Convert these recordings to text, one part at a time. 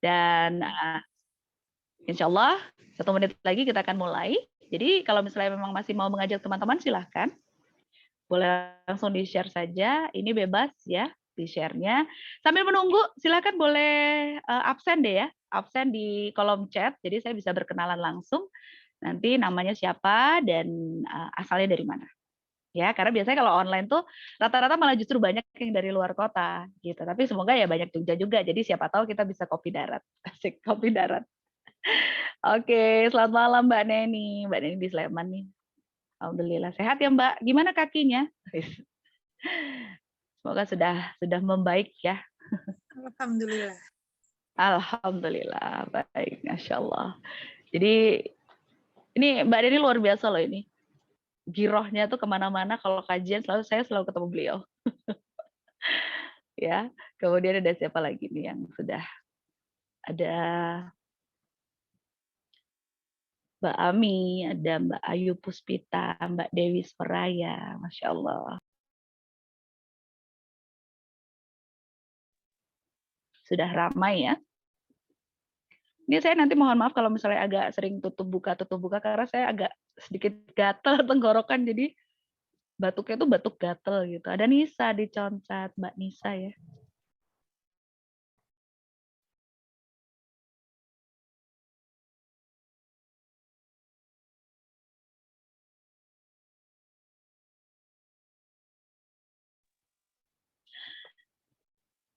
Dan insya Allah 1 menit lagi kita akan mulai. Jadi kalau misalnya memang masih mau mengajak teman-teman silahkan. Boleh langsung di-share saja. Ini bebas ya di-share-nya. Sambil menunggu silahkan boleh absen deh ya. Absen di kolom chat. Jadi saya bisa berkenalan langsung. Nanti namanya siapa dan asalnya dari mana. Ya, karena biasanya kalau online tuh rata-rata malah justru banyak yang dari luar kota gitu. Tapi semoga ya banyak Jogja juga. Jadi siapa tahu kita bisa kopi darat. Asik kopi darat. Oke, selamat malam Mbak Neni. Mbak Neni di Sleman nih. Alhamdulillah sehat ya Mbak. Gimana kakinya? Semoga sudah membaik ya. Alhamdulillah. Alhamdulillah baik, Masya Allah. Jadi ini Mbak Neni luar biasa loh ini. Girohnya tuh kemana-mana kalau kajian saya selalu ketemu beliau. Ya, kemudian ada siapa lagi nih yang sudah ada Mbak Ami, ada Mbak Ayu Puspita, Mbak Dewi Speraya, Masya Allah. Sudah ramai ya. Ini saya nanti mohon maaf kalau misalnya agak sering tutup buka karena saya agak sedikit gatel tenggorokan jadi batuknya itu batuk gatel gitu. Ada Nisa di Concat, Mbak Nisa ya.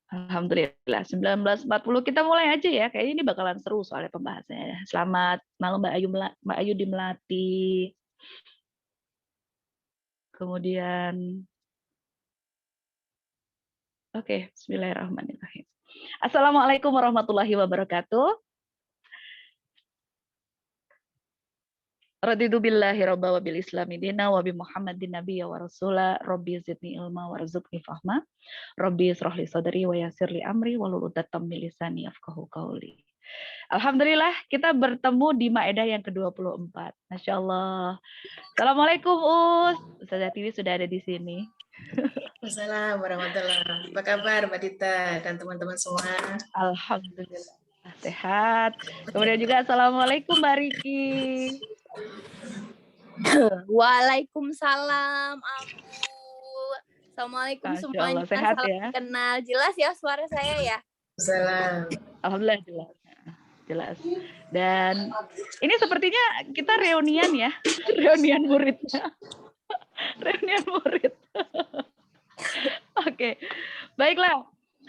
Alhamdulillah 19.40 kita mulai aja ya. Kayaknya ini bakalan seru soalnya pembahasannya. Selamat malam Mbak Ayu di Melati. Kemudian oke, bismillahirrahmanirrahim. Assalamualaikum warahmatullahi wabarakatuh. Raditu billahi robba wa bil islami dina wa bi muhammadin nabiyya wa rasula rabbi zidni ilma warzuqni fahma rabbi israh li sadri wa yassir li amri wahlul 'uqdatam min lisani yafqahu qawli. Alhamdulillah kita bertemu di Maedah yang ke-24. Masya Allah. Assalamualaikum Ustazah Tiwi sudah ada di sini. Assalamualaikum warahmatullahi wabarakatuh. Apa kabar Mbak Dita dan teman-teman semua? Alhamdulillah sehat. Kemudian juga Assalamualaikum Mbak Riki. Waalaikumsalam, Abu. Assalamualaikum semuanya. Sehat salam ya. kenal. Jelas ya suara saya ya? Salam. Alhamdulillah jelas. Dan ini sepertinya kita reunian ya. Reunian muridnya. Reunian murid. Oke. Baiklah.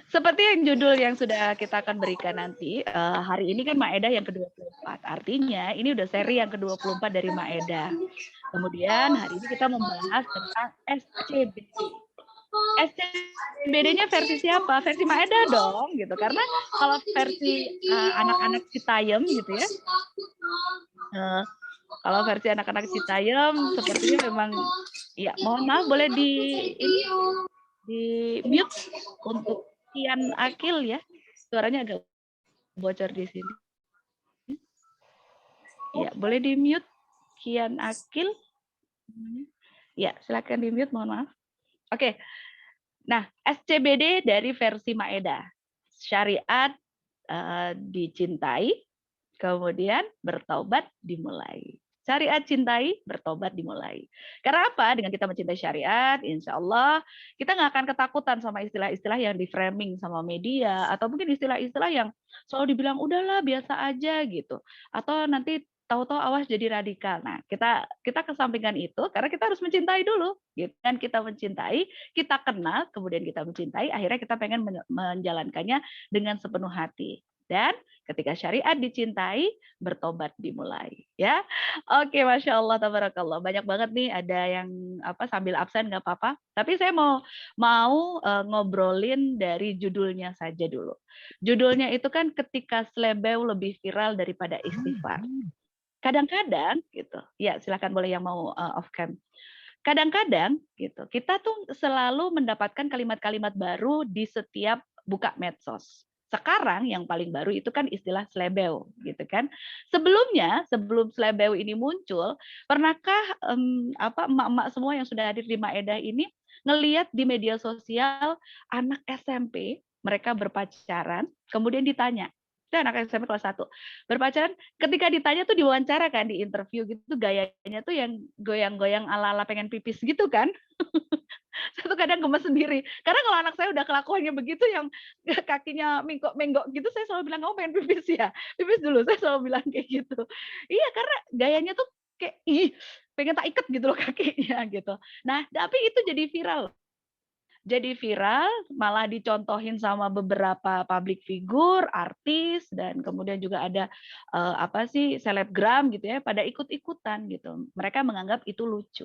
Seperti yang judul yang sudah kita akan berikan nanti, hari ini kan Maedah yang ke-24. Artinya ini udah seri yang ke-24 dari Maedah. Kemudian hari ini kita membahas tentang SCBD. SCBD-nya versi siapa? Versi Maedah dong, gitu. Karena kalau versi anak-anak Citayam gitu ya, kalau versi anak-anak Citayam sepertinya memang, ya mohon maaf boleh di mute untuk Kian Akil ya, suaranya agak bocor di sini. Ya, boleh di mute Kian Akil. Ya, silakan di mute, mohon maaf. Oke. Nah, SCBD dari versi Maedah. Syariat dicintai, kemudian bertaubat dimulai. Syariat cintai, bertobat dimulai. Karena apa? Dengan kita mencintai syariat, insya Allah kita nggak akan ketakutan sama istilah-istilah yang di-framing sama media, atau mungkin istilah-istilah yang selalu dibilang, udahlah biasa aja gitu. Atau nanti tahu-tahu awas jadi radikal. Nah, kita kesampingkan itu karena kita harus mencintai dulu. Gitu. Dan kita mencintai, kita kenal, kemudian kita mencintai, akhirnya kita pengen menjalankannya dengan sepenuh hati. Dan ketika syariat dicintai, bertobat dimulai. Ya, oke, Masya Allah, tabarakallah. Banyak banget nih, ada yang sambil absen nggak apa-apa. Tapi saya mau ngobrolin dari judulnya saja dulu. Judulnya itu kan ketika selebeu lebih viral daripada istighfar. Kadang-kadang gitu, ya silakan boleh yang mau off cam. Kadang-kadang gitu, kita tuh selalu mendapatkan kalimat-kalimat baru di setiap buka medsos. Sekarang yang paling baru itu kan istilah selebeu gitu kan. Sebelumnya, sebelum selebeu ini muncul, pernahkah emak-emak semua yang sudah hadir di Maedah ini ngelihat di media sosial anak SMP mereka berpacaran, kemudian ditanya, Itu anak SMP kelas 1. Berpacaran, ketika ditanya tuh diwawancara kan di interview gitu, gayanya tuh yang goyang-goyang ala-ala pengen pipis gitu kan. Saya tuh kadang gemes sendiri. Karena kalau anak saya udah kelakuannya begitu yang kakinya menggok gitu, saya selalu bilang, kamu pengen pipis ya? Pipis dulu, saya selalu bilang kayak gitu. Iya, karena gayanya tuh kayak, ih, pengen tak iket gitu loh kakinya gitu. Nah, tapi itu jadi viral. Jadi viral, malah dicontohin sama beberapa public figure, artis, dan kemudian juga ada apa sih selebgram gitu ya, pada ikut-ikutan gitu. Mereka menganggap itu lucu.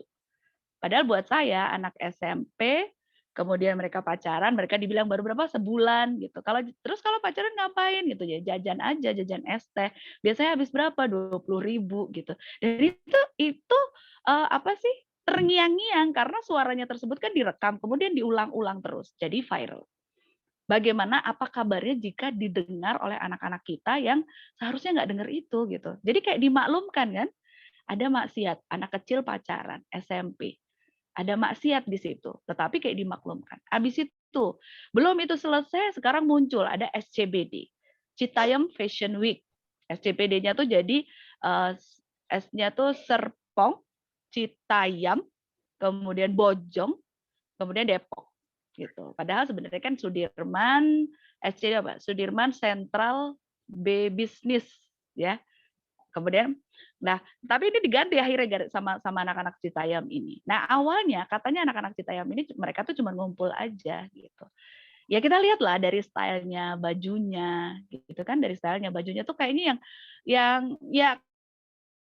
Padahal buat saya anak SMP, kemudian mereka pacaran, mereka dibilang baru berapa sebulan gitu. Kalau pacaran ngapain gitu ya? Jajan aja, jajan es teh. Biasanya habis berapa? 20.000 gitu. Dan itu apa sih? Terngiang-ngiang karena suaranya tersebut kan direkam, kemudian diulang-ulang terus. Jadi viral. Bagaimana apa kabarnya jika didengar oleh anak-anak kita yang seharusnya nggak dengar itu gitu. Jadi kayak dimaklumkan kan, ada maksiat, anak kecil pacaran, SMP. Ada maksiat di situ, tetapi kayak dimaklumkan. Habis itu, belum itu selesai, sekarang muncul ada SCBD, Citayam Fashion Week. SCBD-nya tuh jadi S-nya tuh Serpong, Citayam, kemudian Bojong, kemudian Depok gitu. Padahal sebenarnya kan Sudirman, SC apa? Sudirman Central B Business ya. Kemudian, nah, tapi ini diganti akhirnya sama anak-anak Citayam ini. Nah, awalnya katanya anak-anak Citayam ini mereka tuh cuma ngumpul aja gitu. Ya kita lihatlah dari stylenya bajunya, gitu kan, dari stylenya bajunya tuh kayaknya yang ya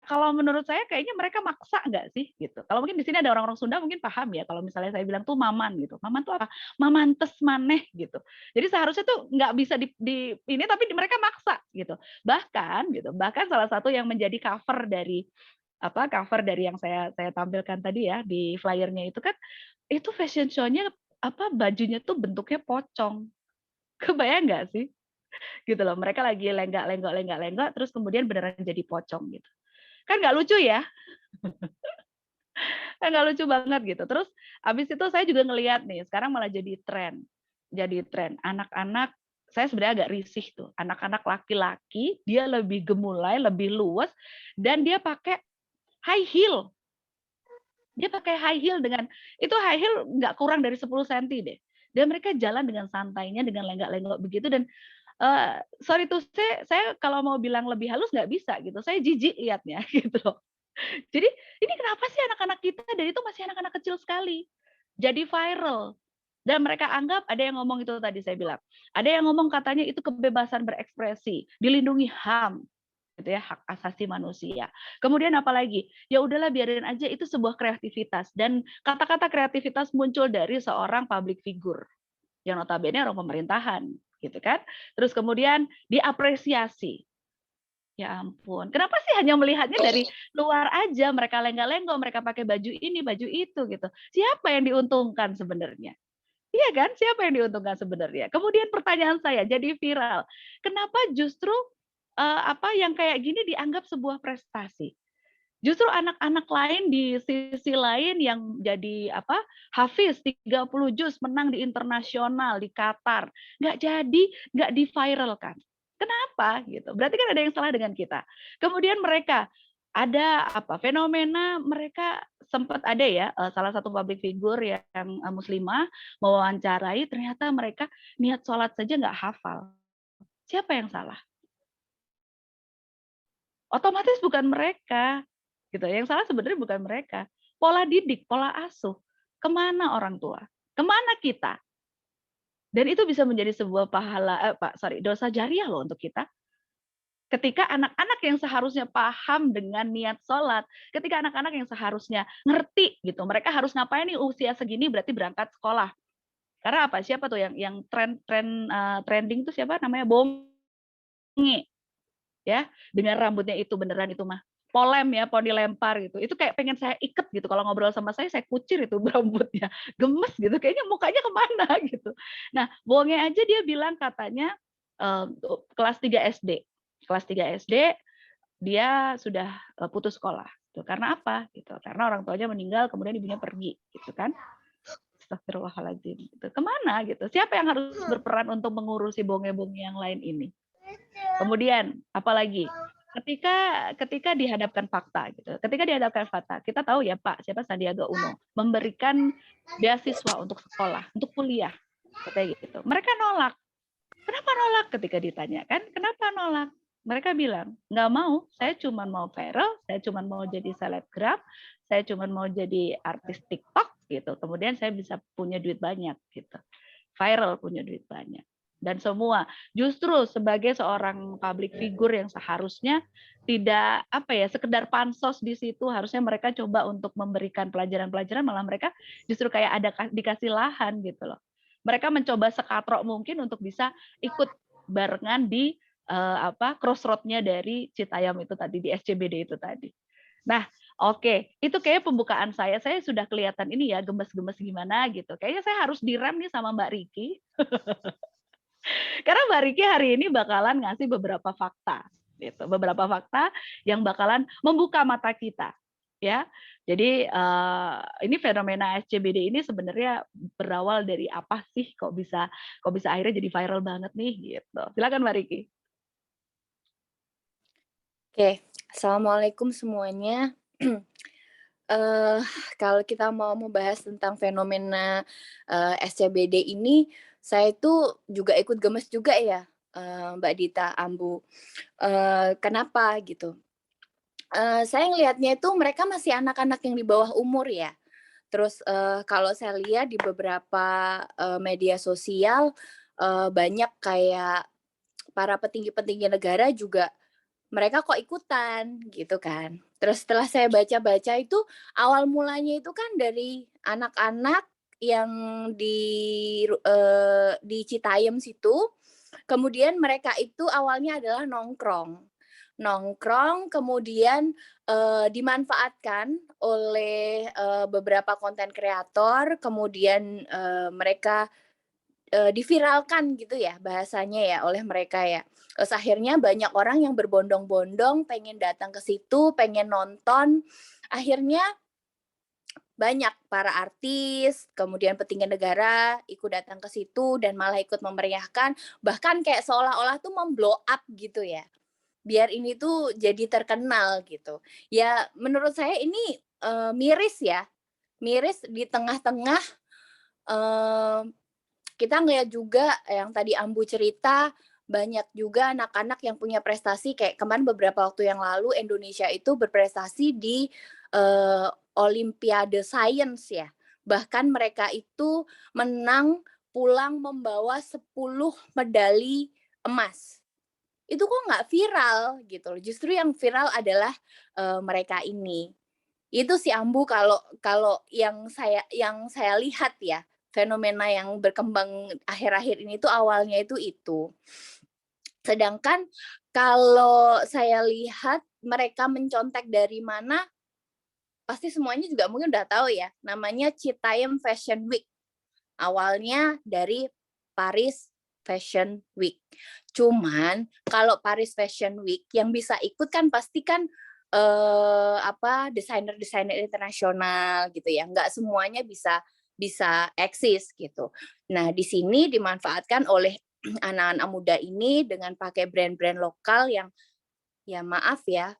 kalau menurut saya kayaknya mereka maksa nggak sih gitu. Kalau mungkin di sini ada orang-orang Sunda mungkin paham ya kalau misalnya saya bilang tuh maman gitu. Maman tuh apa? Mamantes maneh gitu. Jadi seharusnya tuh nggak bisa di ini tapi mereka maksa gitu. Bahkan salah satu yang menjadi cover dari yang saya tampilkan tadi ya di flyernya itu kan itu fashion show-nya bajunya tuh bentuknya pocong. Kebayang nggak sih? Gitu loh. Mereka lagi lenggak terus kemudian beneran jadi pocong gitu. Kan nggak lucu ya? Kan nggak lucu banget gitu. Terus habis itu saya juga ngelihat nih, sekarang malah jadi tren. Jadi tren. Anak-anak, saya sebenarnya agak risih tuh. Anak-anak laki-laki, dia lebih gemulai, lebih luas, dan dia pakai high heel. Dia pakai high heel itu high heel nggak kurang dari 10 cm deh. Dan mereka jalan dengan santainya, dengan lenggak-lenggok begitu, dan sorry tuh saya kalau mau bilang lebih halus nggak bisa gitu. Saya jijik lihatnya gitu loh. Jadi ini kenapa sih anak-anak kita dan itu masih anak-anak kecil sekali. Jadi viral. Dan mereka anggap ada yang ngomong itu tadi saya bilang. Ada yang ngomong katanya itu kebebasan berekspresi, dilindungi HAM gitu ya, hak asasi manusia. Kemudian apalagi? Ya udahlah biarin aja itu sebuah kreativitas dan kata-kata kreativitas muncul dari seorang public figure yang notabene orang pemerintahan gitu kan. Terus kemudian diapresiasi. Ya ampun, kenapa sih hanya melihatnya dari luar aja, mereka lenggak-lenggok, mereka pakai baju ini, baju itu gitu. Siapa yang diuntungkan sebenarnya? Iya kan? Siapa yang diuntungkan sebenarnya? Kemudian pertanyaan saya jadi viral. Kenapa justru yang kayak gini dianggap sebuah prestasi? Justru anak-anak lain di sisi lain yang jadi hafiz 30 juz menang di internasional di Qatar, nggak di-viralkan. Kenapa gitu? Berarti kan ada yang salah dengan kita. Kemudian mereka ada fenomena mereka sempat ada ya salah satu public figure yang muslimah mewawancarai ternyata mereka niat sholat saja nggak hafal. Siapa yang salah? Otomatis bukan mereka. Gitu. Yang salah sebenarnya bukan mereka. Pola didik, pola asuh. Kemana orang tua? Kemana kita? Dan itu bisa menjadi sebuah dosa jariah loh untuk kita. Ketika anak-anak yang seharusnya paham dengan niat sholat, ketika anak-anak yang seharusnya ngerti gitu, mereka harus ngapain nih usia segini berarti berangkat sekolah. Karena apa? Siapa tuh yang trending tuh siapa namanya? Bonge. Ya, dengan rambutnya itu beneran itu mah polem ya, poni lempar gitu. Itu kayak pengen saya iket gitu. Kalau ngobrol sama saya kucir itu rambutnya. Gemes gitu. Kayaknya mukanya kemana gitu. Nah, Bonge aja dia bilang katanya kelas 3 SD. Kelas 3 SD dia sudah putus sekolah. Gitu. Karena apa? Gitu. Karena orang tuanya meninggal, kemudian ibunya pergi, gitu kan? Astagfirullahaladzim. Gitu. Kemana gitu? Siapa yang harus berperan untuk mengurusi bonge-bonge yang lain ini? Kemudian apalagi? Ketika dihadapkan fakta gitu. Ketika dihadapkan fakta, kita tahu ya Pak, siapa Sandiaga Uno memberikan beasiswa untuk sekolah, untuk kuliah, katanya gitu. Mereka nolak. Kenapa nolak ketika ditanyakan? Kenapa nolak? Mereka bilang, nggak mau, saya cuma mau viral, saya cuma mau jadi selebgram, saya cuma mau jadi artis TikTok gitu. Kemudian saya bisa punya duit banyak gitu. Viral punya duit banyak. Dan semua justru sebagai seorang public figure yang seharusnya tidak sekedar pansos di situ, harusnya mereka coba untuk memberikan pelajaran-pelajaran, malah mereka justru kayak ada dikasih lahan gitu loh. Mereka mencoba sekatrok mungkin untuk bisa ikut barengan di crossroad-nya dari Citayam itu tadi, di SCBD itu tadi. Nah, oke, itu kayak pembukaan saya. Saya sudah kelihatan ini ya gemes-gemes gimana gitu. Kayaknya saya harus direm nih sama Mbak Riki. Karena Mbak Riki hari ini bakalan ngasih beberapa fakta, gitu. Beberapa fakta yang bakalan membuka mata kita, ya. Jadi ini fenomena SCBD ini sebenarnya berawal dari apa sih? Kok bisa akhirnya jadi viral banget nih, gitu. Silakan Mbak Riki. Oke, Assalamualaikum semuanya. Kalau kita mau membahas tentang fenomena SCBD ini, saya itu juga ikut gemes juga ya, Mbak Dita, Ambu. Kenapa gitu? Saya ngelihatnya itu mereka masih anak-anak yang di bawah umur ya. Terus kalau saya lihat di beberapa media sosial, banyak kayak para petinggi-petinggi negara juga mereka kok ikutan gitu kan. Terus setelah saya baca-baca itu awal mulanya itu kan dari anak-anak yang di Citayam situ. Kemudian mereka itu awalnya adalah nongkrong kemudian dimanfaatkan oleh beberapa konten kreator, kemudian mereka diviralkan gitu ya bahasanya ya oleh mereka ya. Terus akhirnya banyak orang yang berbondong-bondong pengen datang ke situ, pengen nonton. Akhirnya banyak para artis, kemudian petinggi negara ikut datang ke situ dan malah ikut memeriahkan, bahkan kayak seolah-olah tuh memblow up gitu ya. Biar ini tuh jadi terkenal gitu. Ya menurut saya ini miris ya. Miris di tengah-tengah kita ngeliat juga yang tadi Ambu cerita, banyak juga anak-anak yang punya prestasi kayak kemarin beberapa waktu yang lalu Indonesia itu berprestasi di Olimpiade Science ya. Bahkan mereka itu menang pulang membawa 10 medali emas. Itu kok nggak viral gitu loh. Justru yang viral adalah mereka ini. Itu sih Ambu kalau yang saya lihat ya, fenomena yang berkembang akhir-akhir ini tuh awalnya itu. Sedangkan kalau saya lihat mereka mencontek dari mana, pasti semuanya juga mungkin udah tahu ya, namanya Citayam Fashion Week. Awalnya dari Paris Fashion Week. Cuman kalau Paris Fashion Week yang bisa ikut kan pasti kan desainer-desainer internasional gitu ya. Nggak semuanya bisa eksis gitu. Nah, di sini dimanfaatkan oleh anak-anak muda ini dengan pakai brand-brand lokal yang ya maaf ya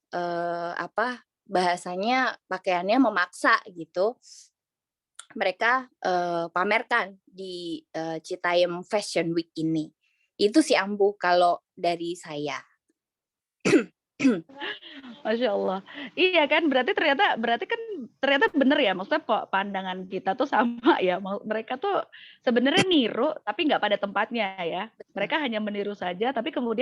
bahasanya pakaiannya memaksa gitu. Mereka pamerkan di Citayam Fashion Week ini. Itu sih Ambu kalau dari saya. Masya Allah. Iya kan, berarti kan ternyata bener ya, maksudnya pandangan kita tuh sama ya. Mereka tuh sebenarnya niru tapi nggak pada tempatnya ya. Mereka hanya meniru saja, tapi kalau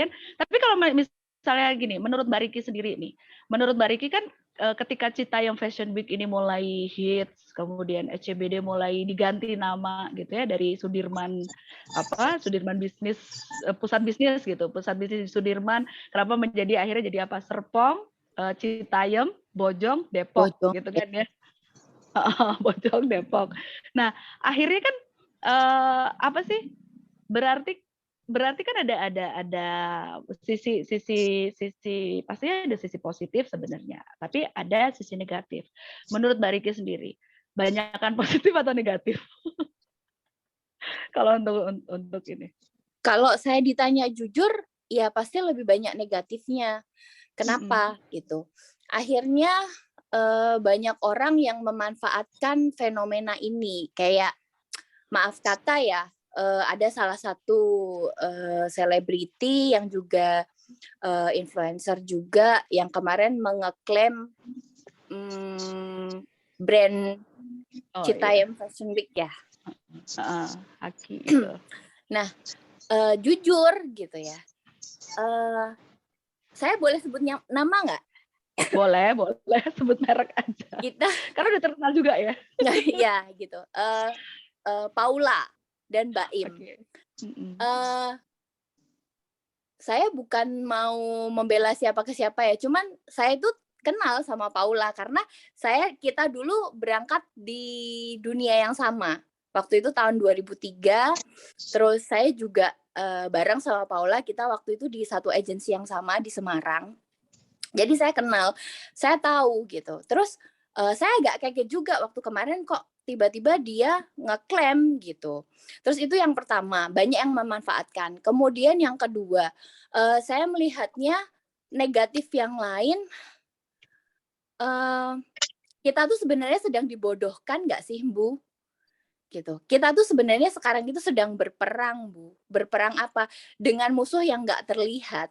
misalnya gini, menurut Mbak Riki sendiri nih, menurut Mbak Riki kan ketika Citayam Fashion Week ini mulai hits, kemudian SCBD mulai diganti nama gitu ya dari Sudirman bisnis, pusat bisnis gitu, pusat bisnis Sudirman, kenapa menjadi akhirnya jadi apa, Serpong, Citayam, Bojong, Depok gitu kan ya. Bojong, Depok. Nah, akhirnya kan berarti kan ada sisi pastinya ada sisi positif sebenarnya, tapi ada sisi negatif. Menurut Mbak Riki sendiri, banyakkan positif atau negatif? Kalau untuk ini. Kalau saya ditanya jujur, ya pasti lebih banyak negatifnya. Kenapa gitu? Akhirnya banyak orang yang memanfaatkan fenomena ini. Kayak maaf kata ya, ada salah satu selebriti yang juga influencer juga yang kemarin mengeklaim brand Citayam Fashion Week ya. Aki itu. Nah, jujur gitu ya. Saya boleh sebutnya nama nggak? Boleh sebut merek aja. Kita Karena udah terkenal juga ya. ya gitu. Paula dan Baim. Okay. Saya bukan mau membela siapa ke siapa ya, cuman saya itu kenal sama Paula karena kita dulu berangkat di dunia yang sama. Waktu itu tahun 2003, terus saya juga bareng sama Paula, kita waktu itu di satu agensi yang sama di Semarang. Jadi saya kenal, saya tahu gitu. Terus saya agak kaget juga waktu kemarin kok tiba-tiba dia ngeklaim gitu. Terus itu yang pertama, banyak yang memanfaatkan. Kemudian yang kedua, saya melihatnya negatif yang lain. Kita tuh sebenarnya sedang dibodohkan nggak sih, Bu? Gitu. Kita tuh sebenarnya sekarang itu sedang berperang, Bu. Berperang apa? Dengan musuh yang nggak terlihat.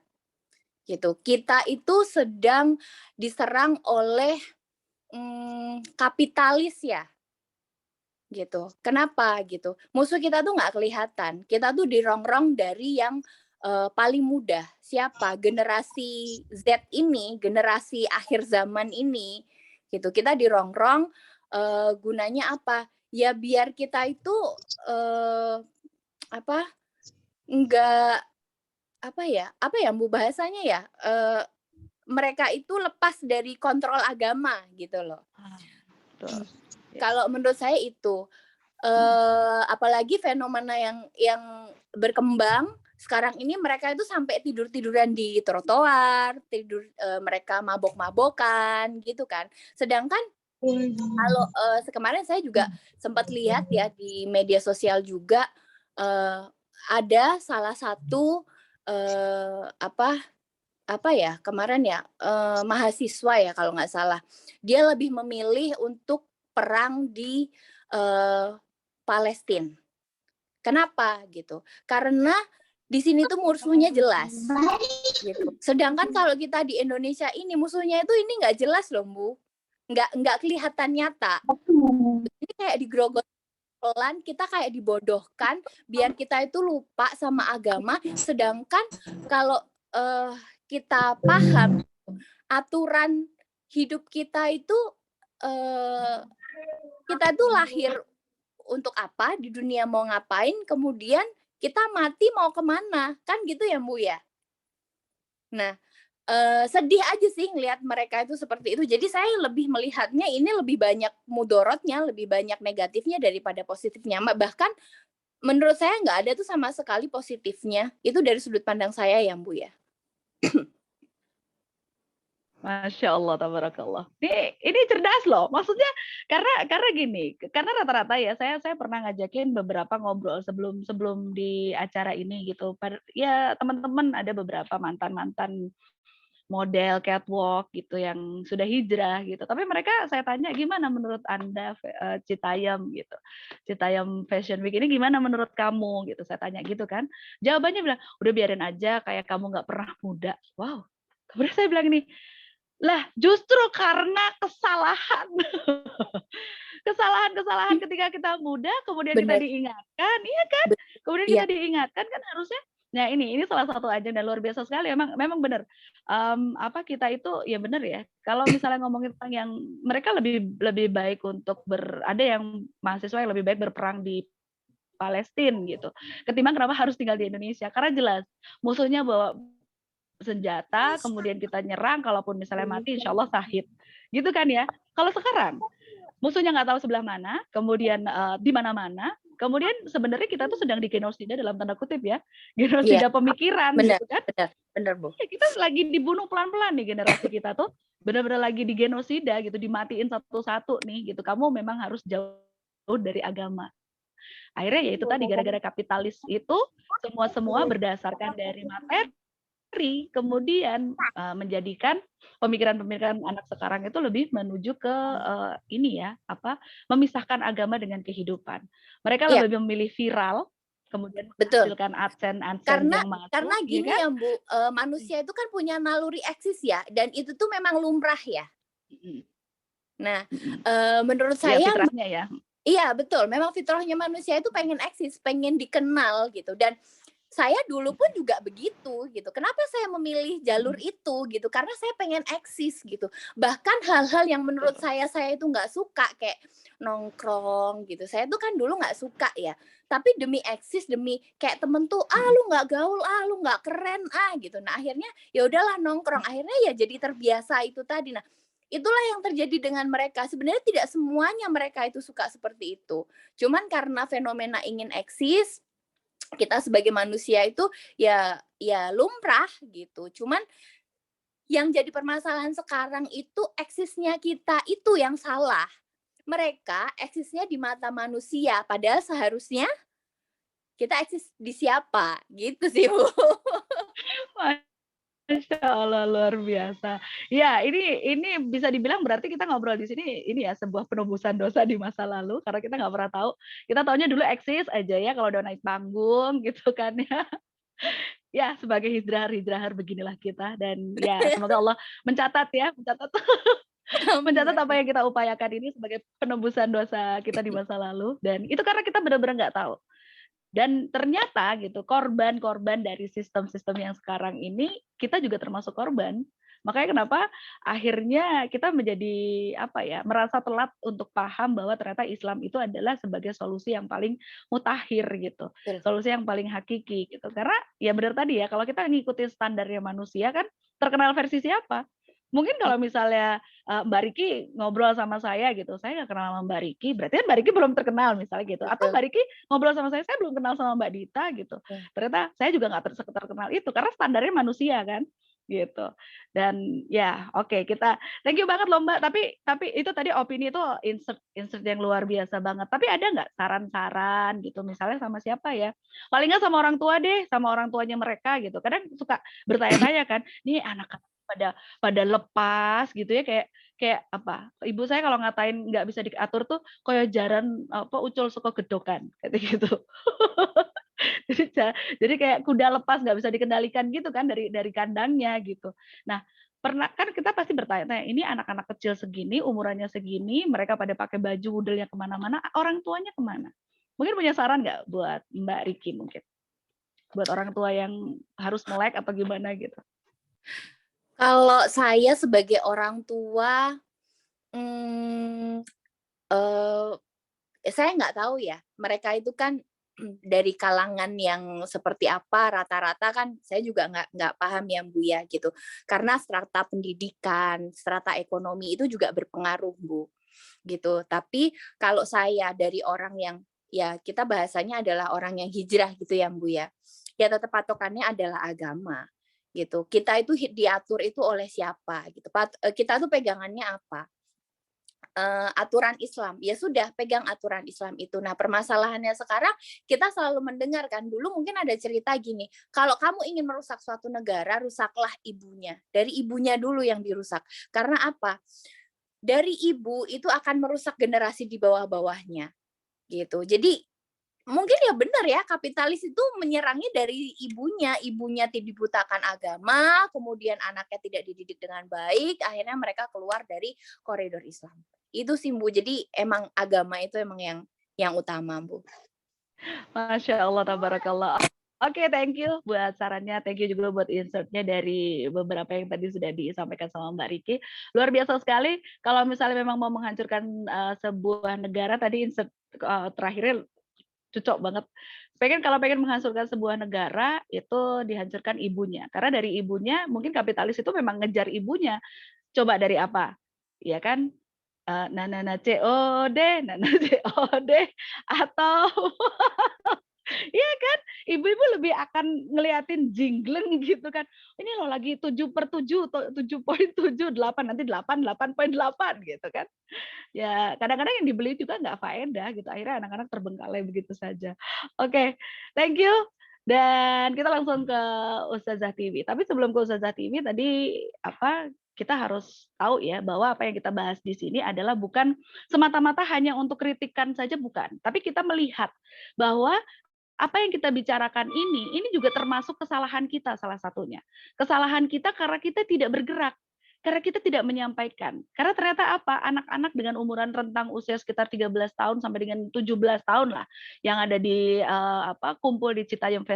Gitu. Kita itu sedang diserang oleh kapitalis ya. Gitu. Kenapa gitu? Musuh kita tuh nggak kelihatan. Kita tuh dirongrong dari yang paling mudah. Siapa? Generasi Z ini, generasi akhir zaman ini. Gitu. Kita dirongrong gunanya apa? Ya biar kita itu enggak apa ya Bu bahasanya ya, mereka itu lepas dari kontrol agama gitu loh. Kalau menurut saya itu apalagi fenomena yang berkembang sekarang ini, mereka itu sampai tidur-tiduran di trotoar, mereka mabok-mabokan gitu kan. Sedangkan kalau kemarin saya juga sempat lihat ya di media sosial juga ada salah satu kemarin ya mahasiswa ya kalau nggak salah, dia lebih memilih untuk perang di Palestina. Kenapa gitu? Karena di sini tuh musuhnya jelas. Gitu. Sedangkan kalau kita di Indonesia ini musuhnya itu ini nggak jelas loh, Bu. Nggak kelihatan nyata. Ini kayak digrogoti pelan, kita kayak dibodohkan biar kita itu lupa sama agama. Sedangkan kalau kita paham aturan hidup kita itu, kita tuh lahir untuk apa, di dunia mau ngapain, kemudian kita mati mau kemana, kan gitu ya Bu ya. Nah, sedih aja sih ngelihat mereka itu seperti itu. Jadi saya lebih melihatnya ini lebih banyak mudorotnya, lebih banyak negatifnya daripada positifnya. Bahkan menurut saya nggak ada tuh sama sekali positifnya. Itu dari sudut pandang saya ya Bu ya. Masya Allah, tabarakallah. Ini cerdas loh. Maksudnya karena gini, karena rata-rata ya saya pernah ngajakin beberapa ngobrol sebelum di acara ini gitu. Ya teman-teman ada beberapa mantan model catwalk gitu yang sudah hijrah gitu. Tapi mereka saya tanya gimana menurut Anda Citayam gitu. Citayam Fashion Week ini gimana menurut kamu gitu. Saya tanya gitu kan. Jawabannya bilang, udah biarin aja kayak kamu nggak pernah muda. Wow. Kemudian saya bilang nih, lah justru karena kesalahan ketika kita muda kemudian kita diingatkan, iya kan? Kemudian kita diingatkan kan harusnya. Nah ini salah satu agenda luar biasa sekali. Memang benar. Kita itu ya benar ya. Kalau misalnya ngomongin tentang yang mereka lebih baik untuk ada yang mahasiswa yang lebih baik berperang di Palestina gitu. Ketimbang kenapa harus tinggal di Indonesia? Karena jelas musuhnya bawa senjata, kemudian kita nyerang, kalaupun misalnya mati, insya Allah syahid. Gitu kan ya. Kalau sekarang, musuhnya nggak tahu sebelah mana, kemudian di mana-mana, kemudian sebenarnya kita tuh sedang digenosida dalam tanda kutip ya. Genosida pemikiran gitu kan. Benar, Bu. Kita lagi dibunuh pelan-pelan nih generasi kita tuh. Benar-benar lagi digenosida gitu, dimatiin satu-satu nih gitu. Kamu memang harus jauh dari agama. Akhirnya ya itu tadi gara-gara kapitalis itu semua berdasarkan dari materi, kemudian menjadikan pemikiran-pemikiran anak sekarang itu lebih menuju ke ini ya, memisahkan agama dengan kehidupan. Mereka Iya. lebih memilih viral, kemudian Betul. menghasilkan adsense Karena yang masuk, gini ya kan? ya Bu, manusia itu kan punya naluri eksis ya, dan itu tuh memang lumrah ya. Nah, menurut Ya, saya fitrahnya ya. iya betul, memang fitrahnya manusia itu pengen eksis, pengen dikenal gitu. Dan saya dulu pun juga begitu gitu. Kenapa saya memilih jalur itu gitu? Karena saya pengen eksis gitu. Bahkan hal-hal yang menurut saya itu nggak suka, kayak nongkrong gitu. Saya tuh kan dulu nggak suka ya. Tapi demi eksis, demi kayak temen tuh, lu nggak gaul, lu nggak keren, gitu. Nah akhirnya ya udahlah nongkrong. Akhirnya ya jadi terbiasa itu tadi. Nah itulah yang terjadi dengan mereka. Sebenarnya tidak semuanya mereka itu suka seperti itu. Cuman karena fenomena ingin eksis, kita sebagai manusia itu ya lumrah gitu. Cuman yang jadi permasalahan sekarang itu eksisnya kita itu yang salah. Mereka eksisnya di mata manusia, padahal seharusnya kita eksis di siapa? Gitu sih, Bu. Masya Allah, luar biasa. Ya, ini bisa dibilang berarti kita ngobrol di sini ini ya sebuah penebusan dosa di masa lalu karena kita nggak pernah tahu. Kita taunya dulu eksis aja ya kalau udah naik panggung gitu kan ya. Ya, sebagai hijrahar beginilah kita dan ya semoga Allah mencatat mencatat apa yang kita upayakan ini sebagai penebusan dosa kita di masa lalu dan itu karena kita benar-benar nggak tahu. Dan ternyata gitu korban-korban dari sistem-sistem yang sekarang ini kita juga termasuk korban. Makanya kenapa akhirnya kita menjadi merasa telat untuk paham bahwa ternyata Islam itu adalah sebagai solusi yang paling mutakhir gitu. Solusi yang paling hakiki gitu. Karena ya benar tadi ya kalau kita ngikutin standarnya manusia kan terkenal versi siapa? Mungkin kalau misalnya Mbak Riki ngobrol sama saya gitu, saya nggak kenal sama Mbak Riki, berarti kan Mbak Riki belum terkenal misalnya gitu. Atau Mbak Riki ngobrol sama saya belum kenal sama Mbak Dita gitu. Ternyata saya juga nggak terkenal itu karena standarnya manusia kan gitu. Dan ya oke, kita thank you banget loh Mbak. Tapi itu tadi opini itu insert yang luar biasa banget. Tapi ada nggak saran-saran gitu misalnya sama siapa ya? Paling nggak sama orang tua deh, sama orang tuanya mereka gitu. Kadang suka bertanya-tanya kan, nih anak-anak pada lepas gitu ya kayak apa ibu saya kalau ngatain nggak bisa diatur tuh kayak jaran ucul suka gedokan kayak gitu. jadi kayak kuda lepas nggak bisa dikendalikan gitu kan dari kandangnya gitu. Nah pernah kan kita pasti bertanya-tanya ini anak-anak kecil segini umurannya segini mereka pada pakai baju udelnya kemana-mana orang tuanya kemana? Mungkin punya saran nggak buat Mbak Riki mungkin buat orang tua yang harus melek atau gimana gitu? Kalau saya sebagai orang tua, saya nggak tahu ya. Mereka itu kan dari kalangan yang seperti apa, rata-rata kan saya juga nggak paham ya Bu ya gitu. Karena strata pendidikan, strata ekonomi itu juga berpengaruh Bu gitu. Tapi kalau saya dari orang yang ya kita bahasanya adalah orang yang hijrah gitu ya Bu ya. Ya tetap patokannya adalah agama gitu. Kita itu diatur itu oleh siapa gitu. Kita tuh pegangannya apa? Aturan Islam. Ya sudah, pegang aturan Islam itu. Nah, permasalahannya sekarang kita selalu mendengar kan, dulu mungkin ada cerita gini, kalau kamu ingin merusak suatu negara, rusaklah ibunya. Dari ibunya dulu yang dirusak. Karena apa? Dari ibu itu akan merusak generasi di bawah-bawahnya. Gitu. Jadi mungkin ya benar ya, kapitalis itu menyerangnya dari ibunya tidak dibutakan agama, kemudian anaknya tidak dididik dengan baik, akhirnya mereka keluar dari koridor Islam. Itu sih Bu, jadi emang agama itu emang yang utama Bu. Masya Allah, tabarakallah. Oke, thank you buat sarannya, thank you juga buat insertnya dari beberapa yang tadi sudah disampaikan sama Mbak Riki. Luar biasa sekali. Kalau misalnya memang mau menghancurkan sebuah negara, tadi insert terakhirnya cocok banget. Kalau pengen menghancurkan sebuah negara itu dihancurkan ibunya. Karena dari ibunya mungkin kapitalis itu memang ngejar ibunya. Coba dari apa? Ya kan? Nana COD, Nana COD atau iya kan? Ibu-ibu lebih akan ngeliatin jingleng gitu kan. Ini loh lagi 7/7, 7.78, nanti 8.8 gitu kan. Ya kadang-kadang yang dibeli juga nggak faedah gitu. Akhirnya anak-anak terbengkalai begitu saja. Oke, thank you Dan kita langsung ke Ustazah Tiwi. Tapi sebelum ke Ustazah Tiwi tadi kita harus tahu ya bahwa apa yang kita bahas di sini adalah bukan semata-mata hanya untuk kritikan saja, bukan. Tapi kita melihat bahwa apa yang kita bicarakan ini juga termasuk kesalahan kita salah satunya. Kesalahan kita karena kita tidak bergerak. Karena kita tidak menyampaikan. Karena ternyata anak-anak dengan umuran rentang usia sekitar 13 tahun sampai dengan 17 tahun lah yang ada di kumpul di Citayam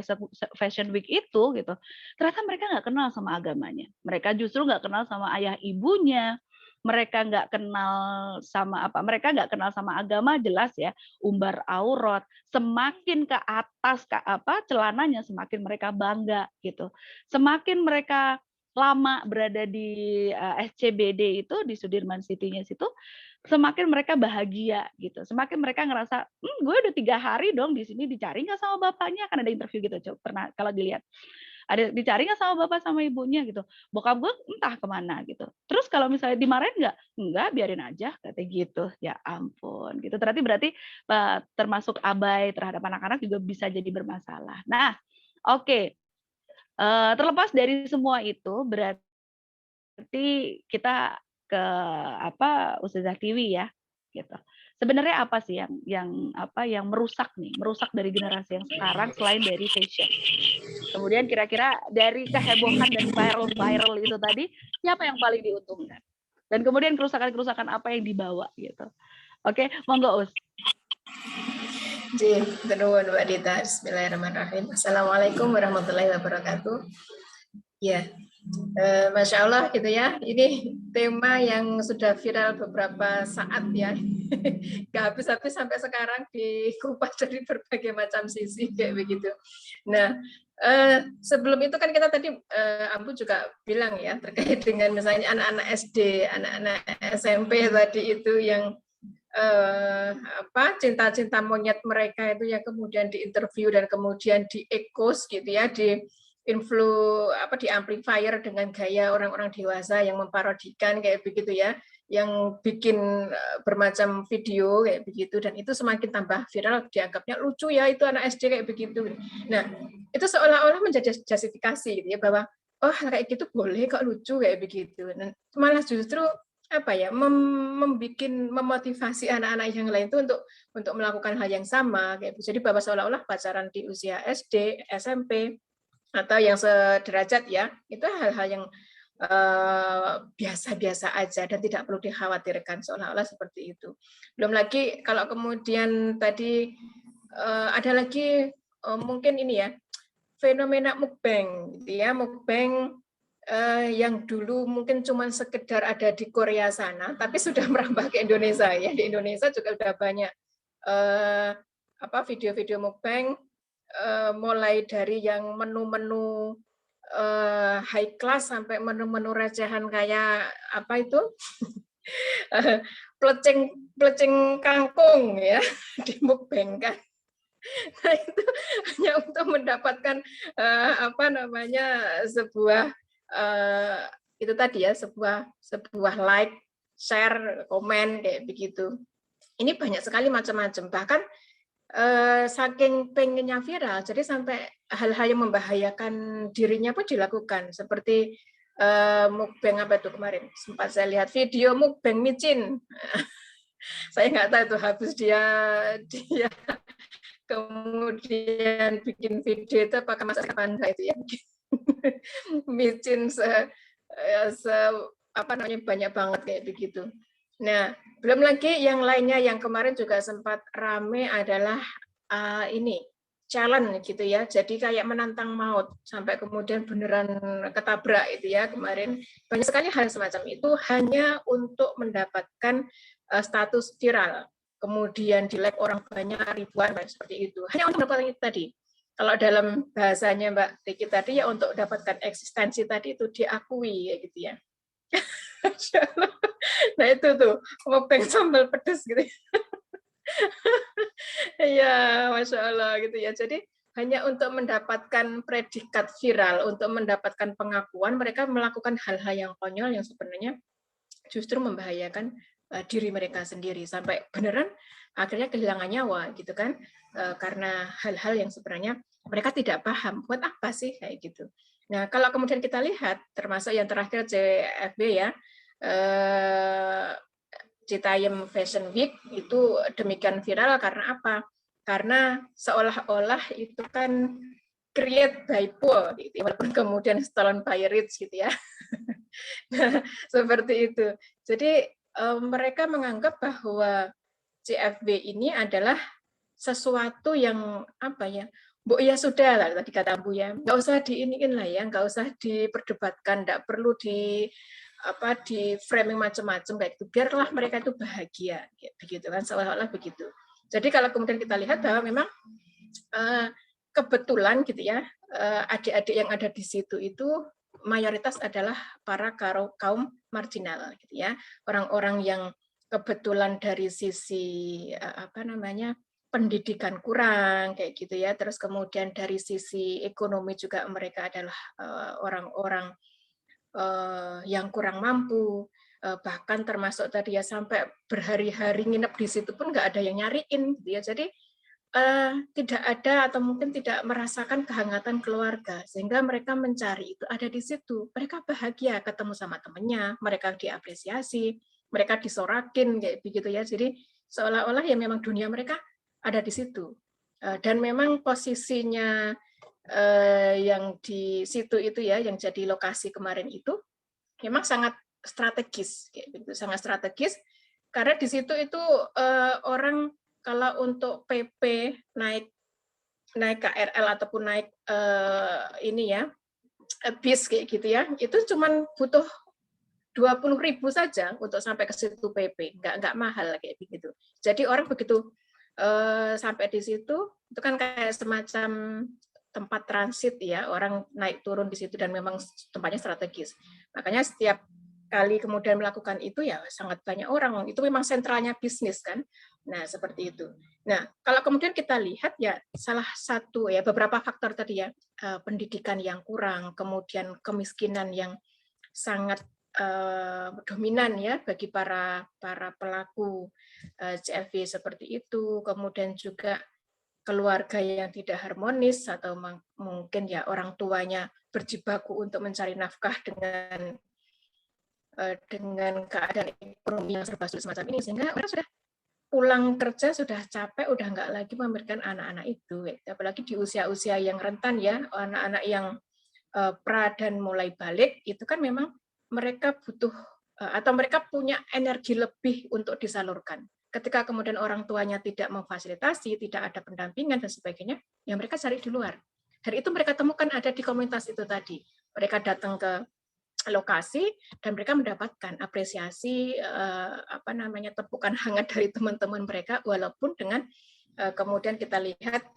Fashion Week itu gitu. Ternyata mereka nggak kenal sama agamanya. Mereka justru nggak kenal sama ayah ibunya. Mereka nggak kenal sama mereka nggak kenal sama agama, jelas ya, umbar aurat, semakin ke atas celananya semakin mereka bangga gitu. Semakin mereka lama berada di SCBD itu di Sudirman City-nya situ, semakin mereka bahagia gitu. Semakin mereka ngerasa, gue udah 3 hari dong di sini, dicari nggak sama bapaknya? Kan ada interview gitu, pernah kalau dilihat. Ada dicari nggak sama bapak sama ibunya gitu. Bokap gue entah kemana gitu. Terus kalau misalnya dimarahin nggak? Enggak, biarin aja kata gitu. Ya ampun gitu. Berarti termasuk abai terhadap anak-anak juga bisa jadi bermasalah. Nah, oke. Terlepas dari semua itu berarti kita ke Ustazah Tiwi ya gitu. Sebenarnya apa sih yang merusak dari generasi yang sekarang selain dari fashion? Kemudian kira-kira dari kehebohan dan viral itu tadi, siapa yang paling diuntungkan? Dan kemudian kerusakan-kerusakan apa yang dibawa gitu. Oke, monggo Us. Mbak Dita. Bismillahirrahmanirrahim. Assalamualaikum warahmatullahi wabarakatuh. Ya, Masya Allah gitu ya. Ini tema yang sudah viral beberapa saat ya. Gak habis-habis sampai sekarang dikupas dari berbagai macam sisi kayak begitu. Nah, sebelum itu kan kita tadi Ambu juga bilang ya terkait dengan misalnya anak-anak SD, anak-anak SMP tadi itu yang cinta-cinta monyet mereka itu yang kemudian diinterview dan kemudian diekos gitu ya, di amplifier dengan gaya orang-orang dewasa yang memparodikan kayak begitu ya, yang bikin bermacam video kayak begitu, dan itu semakin tambah viral, dianggapnya lucu ya itu anak SD kayak begitu. Nah, itu seolah-olah menjadi justifikasi gitu ya, bahwa oh kayak gitu boleh kok, lucu kayak begitu. Dan malah justru memotivasi anak-anak yang lain itu untuk melakukan hal yang sama kayak. Jadi bahwa seolah-olah pacaran di usia SD, SMP atau yang sederajat ya, itu hal-hal yang biasa-biasa aja dan tidak perlu dikhawatirkan, seolah-olah seperti itu. Belum lagi kalau kemudian tadi ada lagi mungkin ini ya, fenomena mukbang gitu ya, mukbang yang dulu mungkin cuma sekedar ada di Korea sana, tapi sudah merambah ke Indonesia ya. Di Indonesia juga sudah banyak video-video mukbang, mulai dari yang menu-menu high class sampai menu-menu recehan kayak plecing kangkung ya, dimukbangkan. Nah, itu hanya untuk mendapatkan sebuah itu tadi ya, sebuah like, share, komen kayak begitu. Ini banyak sekali macam-macam, bahkan saking pengennya viral, jadi sampai hal-hal yang membahayakan dirinya pun dilakukan, seperti mukbang apa itu kemarin, sempat saya lihat video mukbang micin. Saya nggak tahu itu habis dia kemudian bikin video itu apakah masa depan itu ya. Micin banyak banget kayak begitu. Nah, belum lagi yang lainnya yang kemarin juga sempat rame adalah ini challenge gitu ya. Jadi kayak menantang maut sampai kemudian beneran ketabrak itu ya kemarin. Banyak sekali hal semacam itu hanya untuk mendapatkan status viral. Kemudian di like orang banyak ribuan seperti itu. Hanya untuk mendapatkan itu tadi. Kalau dalam bahasanya Mbak Riki tadi ya, untuk dapatkan eksistensi tadi itu diakui ya gitu ya. Nah itu tuh mukbang sambal pedas gitu. Iya, Masya Allah gitu ya. Jadi hanya untuk mendapatkan predikat viral, untuk mendapatkan pengakuan, mereka melakukan hal-hal yang konyol yang sebenarnya justru membahayakan diri mereka sendiri sampai beneran akhirnya kehilangan nyawa gitu kan, karena hal-hal yang sebenarnya mereka tidak paham buat apa sih kayak gitu. Nah, kalau kemudian kita lihat termasuk yang terakhir CFB ya, Citayam Fashion Week itu demikian viral karena apa? Karena seolah-olah itu kan create by poor, gitu, walaupun kemudian stolen by rich gitu ya. Nah, seperti itu. Jadi mereka menganggap bahwa CFW ini adalah sesuatu yang apa ya, Bu ya sudah lah tadi kata Bu ya, nggak usah diiniin lah ya, nggak usah diperdebatkan, nggak perlu di framing macam-macam kayak itu, biarlah mereka itu bahagia, begitu kan, seolah-olah begitu. Jadi kalau kemudian kita lihat bahwa memang kebetulan gitu ya, adik-adik yang ada di situ itu mayoritas adalah para kaum marginal gitu ya, orang-orang yang kebetulan dari sisi pendidikan kurang kayak gitu ya, terus kemudian dari sisi ekonomi juga mereka adalah orang-orang yang kurang mampu, bahkan termasuk tadi ya sampai berhari-hari nginep di situ pun nggak ada yang nyariin gitu ya. Jadi tidak ada atau mungkin tidak merasakan kehangatan keluarga, sehingga mereka mencari itu ada di situ. Mereka bahagia ketemu sama temannya, mereka diapresiasi, mereka disorakin kayak begitu ya. Jadi seolah-olah ya memang dunia mereka ada di situ. Dan memang posisinya yang di situ itu ya, yang jadi lokasi kemarin itu memang sangat strategis, kayak gitu, sangat strategis karena di situ itu orang kalau untuk PP naik KRL ataupun naik ini ya bis kayak gitu ya, itu cuman butuh 20.000 saja untuk sampai ke situ PP, nggak mahal kayak begitu. Jadi orang begitu sampai di situ itu kan kayak semacam tempat transit ya, orang naik turun di situ dan memang tempatnya strategis. Makanya setiap kali kemudian melakukan itu ya sangat banyak orang, itu memang sentralnya bisnis kan. Nah, seperti itu. Nah, kalau kemudian kita lihat ya salah satu ya beberapa faktor tadi ya, pendidikan yang kurang, kemudian kemiskinan yang sangat dominan ya bagi para pelaku CFW seperti itu, kemudian juga keluarga yang tidak harmonis atau mungkin ya orang tuanya berjibaku untuk mencari nafkah dengan keadaan ekonomi yang serba sulit semacam ini, sehingga mereka sudah pulang kerja sudah capek, udah nggak lagi memberikan anak-anak itu, apalagi di usia-usia yang rentan ya, anak-anak yang pra dan mulai balik itu kan memang mereka butuh atau mereka punya energi lebih untuk disalurkan. Ketika kemudian orang tuanya tidak memfasilitasi, tidak ada pendampingan dan sebagainya, ya mereka cari di luar. Dan itu mereka temukan ada di komunitas itu tadi. Mereka datang ke lokasi dan mereka mendapatkan apresiasi tepukan hangat dari teman-teman mereka, walaupun dengan kemudian kita lihat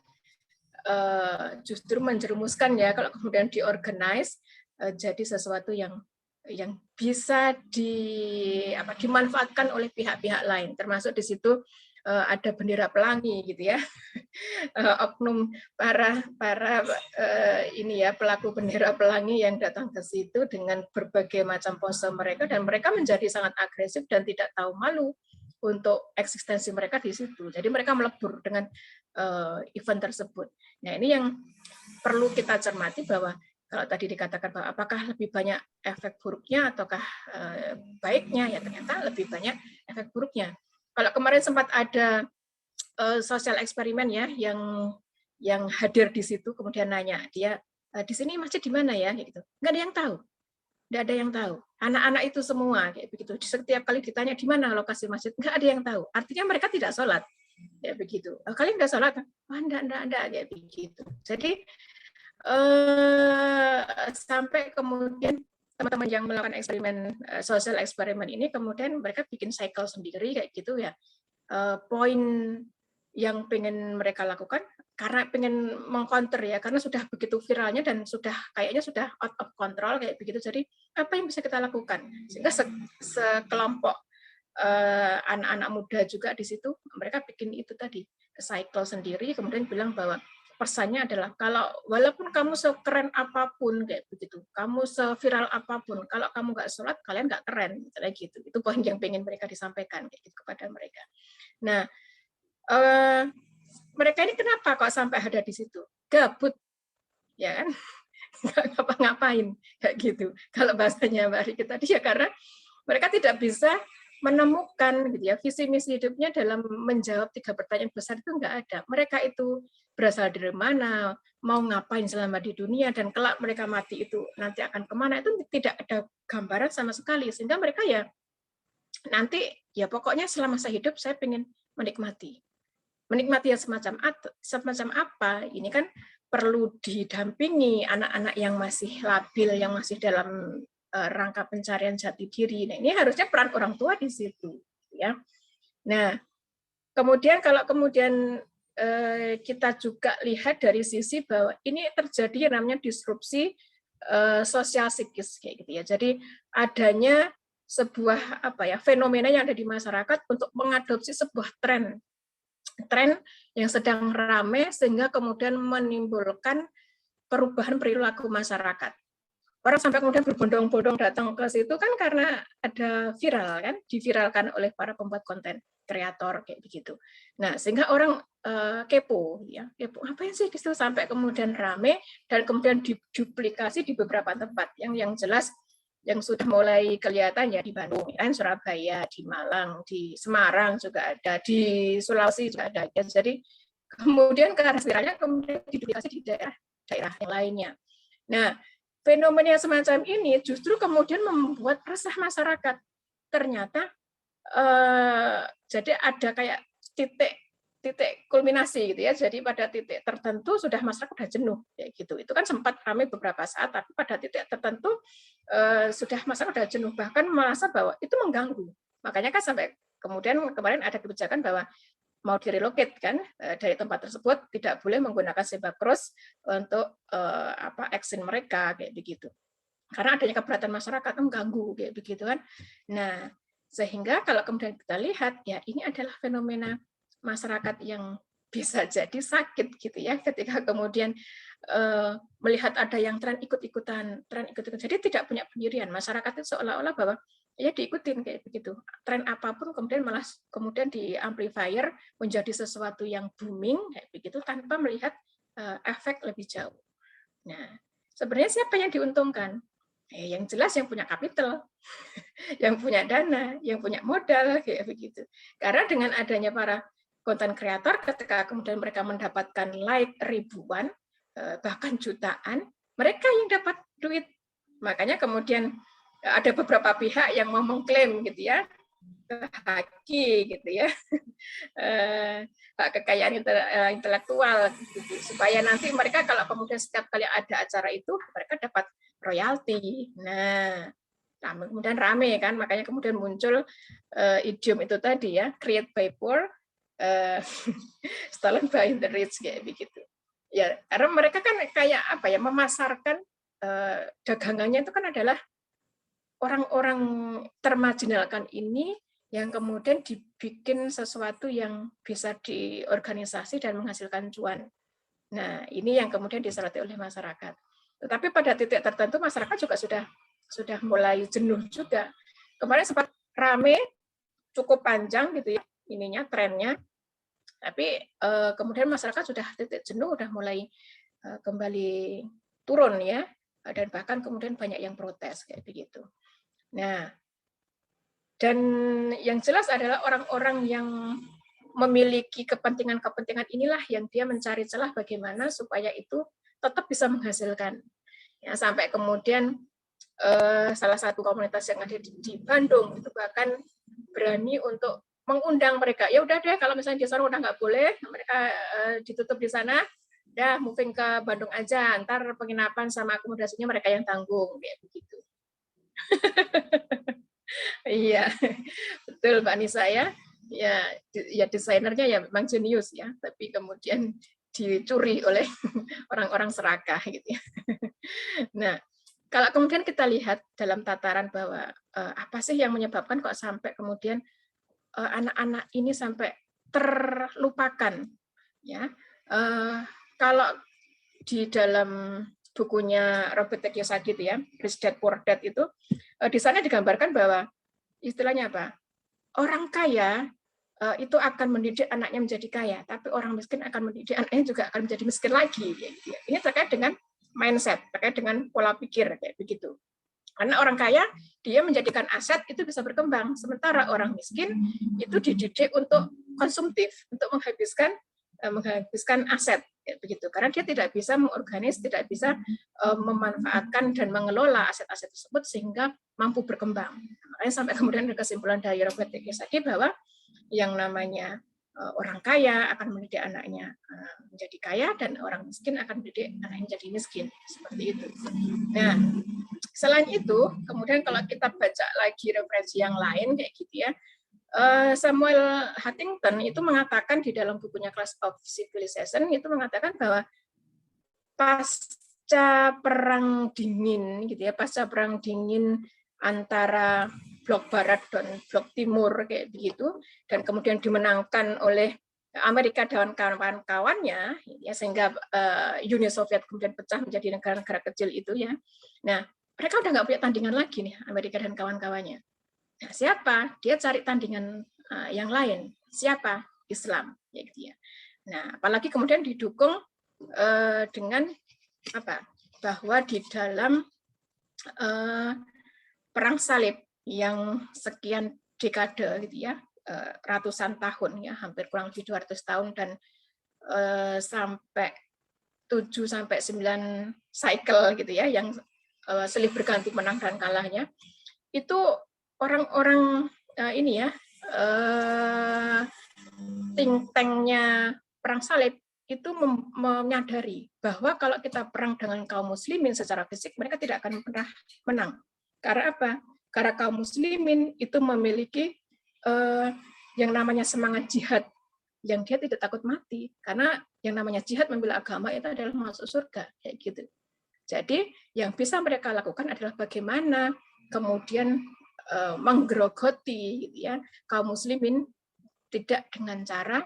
justru menjerumuskan ya kalau kemudian diorganize jadi sesuatu yang bisa dimanfaatkan oleh pihak-pihak lain, termasuk di situ ada bendera pelangi gitu ya, oknum para ini ya pelaku bendera pelangi yang datang ke situ dengan berbagai macam pose mereka, dan mereka menjadi sangat agresif dan tidak tahu malu untuk eksistensi mereka di situ. Jadi mereka melebur dengan event tersebut. Nah, ini yang perlu kita cermati, bahwa kalau tadi dikatakan bahwa apakah lebih banyak efek buruknya ataukah baiknya, ya ternyata lebih banyak efek buruknya. Kalau kemarin sempat ada sosial eksperimen ya yang hadir di situ, kemudian nanya dia, di sini masjid di mana ya, gitu. Nggak ada yang tahu. Nggak ada yang tahu. Anak-anak itu semua kayak begitu. Setiap kali ditanya di mana lokasi masjid, nggak ada yang tahu. Artinya mereka tidak sholat. Ya begitu. Kalian nggak sholat? Wah, enggak, kayak begitu. Jadi sampai kemudian teman-teman yang melakukan eksperimen sosial eksperimen ini kemudian mereka bikin cycle sendiri kayak gitu ya. Poin yang pengen mereka lakukan karena pengen mengcounter ya, karena sudah begitu viralnya dan sudah kayaknya sudah out of control kayak begitu. Jadi apa yang bisa kita lakukan sehingga sekelompok anak-anak muda juga di situ mereka bikin itu tadi cycle sendiri, kemudian bilang bahwa pesannya adalah kalau walaupun kamu sekeren apapun kayak begitu, kamu seviral apapun, kalau kamu nggak sholat kalian nggak keren, misalnya gitu. Itu poin yang pengen mereka disampaikan kayak gitu kepada mereka. Nah, mereka ini kenapa kok sampai ada di situ? Gabut, ya kan? Nggak ngapa-ngapain kayak gitu. Kalau bahasanya Mbak Riki tadi ya karena mereka tidak bisa menemukan gitu ya visi misi hidupnya dalam menjawab 3 pertanyaan besar itu nggak ada. Mereka itu berasal dari mana, mau ngapain selama di dunia, dan kelak mereka mati itu nanti akan kemana, itu tidak ada gambaran sama sekali. Sehingga mereka ya nanti ya pokoknya selama saya hidup saya pengen menikmati yang semacam apa, ini kan perlu didampingi anak-anak yang masih labil, yang masih dalam rangka pencarian jati diri. Nah, ini harusnya peran orang tua di situ, ya. Nah, kemudian kalau kita juga lihat dari sisi bahwa ini terjadi yang namanya disrupsi sosial psikis kayak gitu ya. Jadi adanya sebuah fenomena yang ada di masyarakat untuk mengadopsi sebuah tren yang sedang ramai sehingga kemudian menimbulkan perubahan perilaku masyarakat. Orang sampai kemudian berbondong-bondong datang ke situ kan karena ada viral kan, diviralkan oleh para pembuat konten kreator kayak begitu. Nah, sehingga orang kepo ya, kepo apa sih di situ, sampai kemudian rame dan kemudian diduplikasi di beberapa tempat yang jelas yang sudah mulai kelihatan ya di Bandung, kan, Surabaya, di Malang, di Semarang juga ada, di Sulawesi juga ada. Ya, jadi kemudian karena viralnya kemudian diduplikasi di daerah yang lainnya. Nah, fenomena semacam ini justru kemudian membuat resah masyarakat. Ternyata jadi ada kayak titik kulminasi gitu ya. Jadi pada titik tertentu sudah masyarakat sudah jenuh kayak gitu. Itu kan sempat ramai beberapa saat, tapi pada titik tertentu sudah masyarakat sudah jenuh, bahkan merasa bahwa itu mengganggu. Makanya kan sampai kemudian kemarin ada kebijakan bahwa mau direlocate kan dari tempat tersebut, tidak boleh menggunakan zebra cross untuk exit mereka kayak begitu. Karena adanya keberatan masyarakat mengganggu kayak begitu kan. Nah, sehingga kalau kemudian kita lihat ya ini adalah fenomena masyarakat yang bisa jadi sakit gitu ya ketika kemudian melihat ada yang tren ikut-ikutan. Jadi tidak punya pendirian. Masyarakat itu seolah-olah bahwa ya diikutin kayak begitu. Tren apapun kemudian malah kemudian di amplifier menjadi sesuatu yang booming kayak begitu tanpa melihat efek lebih jauh. Nah, sebenarnya siapa yang diuntungkan? Yang jelas yang punya kapital, yang punya dana, yang punya modal kayak begitu. Karena dengan adanya para konten kreator, ketika kemudian mereka mendapatkan like ribuan, bahkan jutaan, mereka yang dapat duit. Makanya kemudian ada beberapa pihak yang mau mengklaim gitu ya, haki gitu ya, hak kekayaan intelektual gitu, supaya nanti mereka kalau kemudian setiap kali ada acara itu mereka dapat royalti. Nah, kemudian rame kan, makanya kemudian muncul idiom itu tadi ya, create by poor, stolen by the rich kayak begitu. Ya, karena mereka kan kayak apa ya, memasarkan dagangannya itu kan adalah orang-orang termarginalkan ini yang kemudian dibikin sesuatu yang bisa diorganisasi dan menghasilkan cuan. Nah, ini yang kemudian disoroti oleh masyarakat. Tetapi pada titik tertentu masyarakat juga sudah mulai jenuh juga. Kemarin sempat rame, cukup panjang gitu ya, ininya trennya. Tapi kemudian masyarakat sudah titik jenuh, sudah mulai kembali turun ya, dan bahkan kemudian banyak yang protes kayak begitu. Nah, dan yang jelas adalah orang-orang yang memiliki kepentingan-kepentingan inilah yang dia mencari celah bagaimana supaya itu tetap bisa menghasilkan. Ya, sampai kemudian salah satu komunitas yang ada di Bandung itu bahkan berani untuk mengundang mereka. Ya udah deh, kalau misalnya di sana udah nggak boleh, mereka ditutup di sana, udah moving ke Bandung aja, ntar penginapan sama akomodasinya mereka yang tanggung, kayak begitu. Iya, betul Mbak Nisa ya. Ya desainernya ya memang jenius ya, tapi kemudian dicuri oleh orang-orang serakah gitu ya. Nah, kalau kemudian kita lihat dalam tataran bahwa apa sih yang menyebabkan kok sampai kemudian anak-anak ini sampai terlupakan ya, kalau di dalam bukunya Robert T. Kiyosaki itu ya, Rich Dad Poor Dad itu, di sana digambarkan bahwa istilahnya apa? Orang kaya itu akan mendidik anaknya menjadi kaya, tapi orang miskin akan mendidik anaknya juga akan menjadi miskin lagi. Gitu ya. Ini terkait dengan mindset, terkait dengan pola pikir kayak begitu. Karena orang kaya dia menjadikan aset itu bisa berkembang, sementara orang miskin itu dididik untuk konsumtif, untuk menghabiskan aset begitu. Karena dia tidak bisa mengorganis, tidak bisa memanfaatkan dan mengelola aset-aset tersebut sehingga mampu berkembang. Makanya sampai kemudian ada kesimpulan dari Robert T. Kiyosaki bahwa yang namanya orang kaya akan mendidik anaknya menjadi kaya dan orang miskin akan mendidik anaknya menjadi miskin, seperti itu. Nah, selain itu, kemudian kalau kita baca lagi referensi yang lain kayak gitu ya, Samuel Huntington itu mengatakan di dalam bukunya Clash of Civilization itu mengatakan bahwa pasca perang dingin gitu ya, pasca perang dingin antara blok barat dan blok timur kayak begitu, dan kemudian dimenangkan oleh Amerika dan kawan-kawannya ya, sehingga Uni Soviet kemudian pecah menjadi negara-negara kecil itu ya. Nah, mereka udah nggak punya tandingan lagi nih, Amerika dan kawan-kawannya. Nah, siapa? Dia cari tandingan yang lain. Siapa? Islam ya gitu ya. Nah, apalagi kemudian didukung dengan apa? Bahwa di dalam perang salib yang sekian dekade gitu ya, ratusan tahun ya, hampir kurang lebih 200 tahun dan sampai 7 sampai 9 cycle gitu ya, yang silih berganti menang dan kalahnya, itu orang-orang ini ya, think tank-nya perang salib itu menyadari bahwa kalau kita perang dengan kaum muslimin secara fisik, mereka tidak akan pernah menang. Karena apa? Karena kaum muslimin itu memiliki yang namanya semangat jihad, yang dia tidak takut mati. Karena yang namanya jihad membela agama itu adalah masuk surga, kayak gitu. Jadi yang bisa mereka lakukan adalah bagaimana kemudian menggerogoti gitu ya, kaum muslimin tidak dengan cara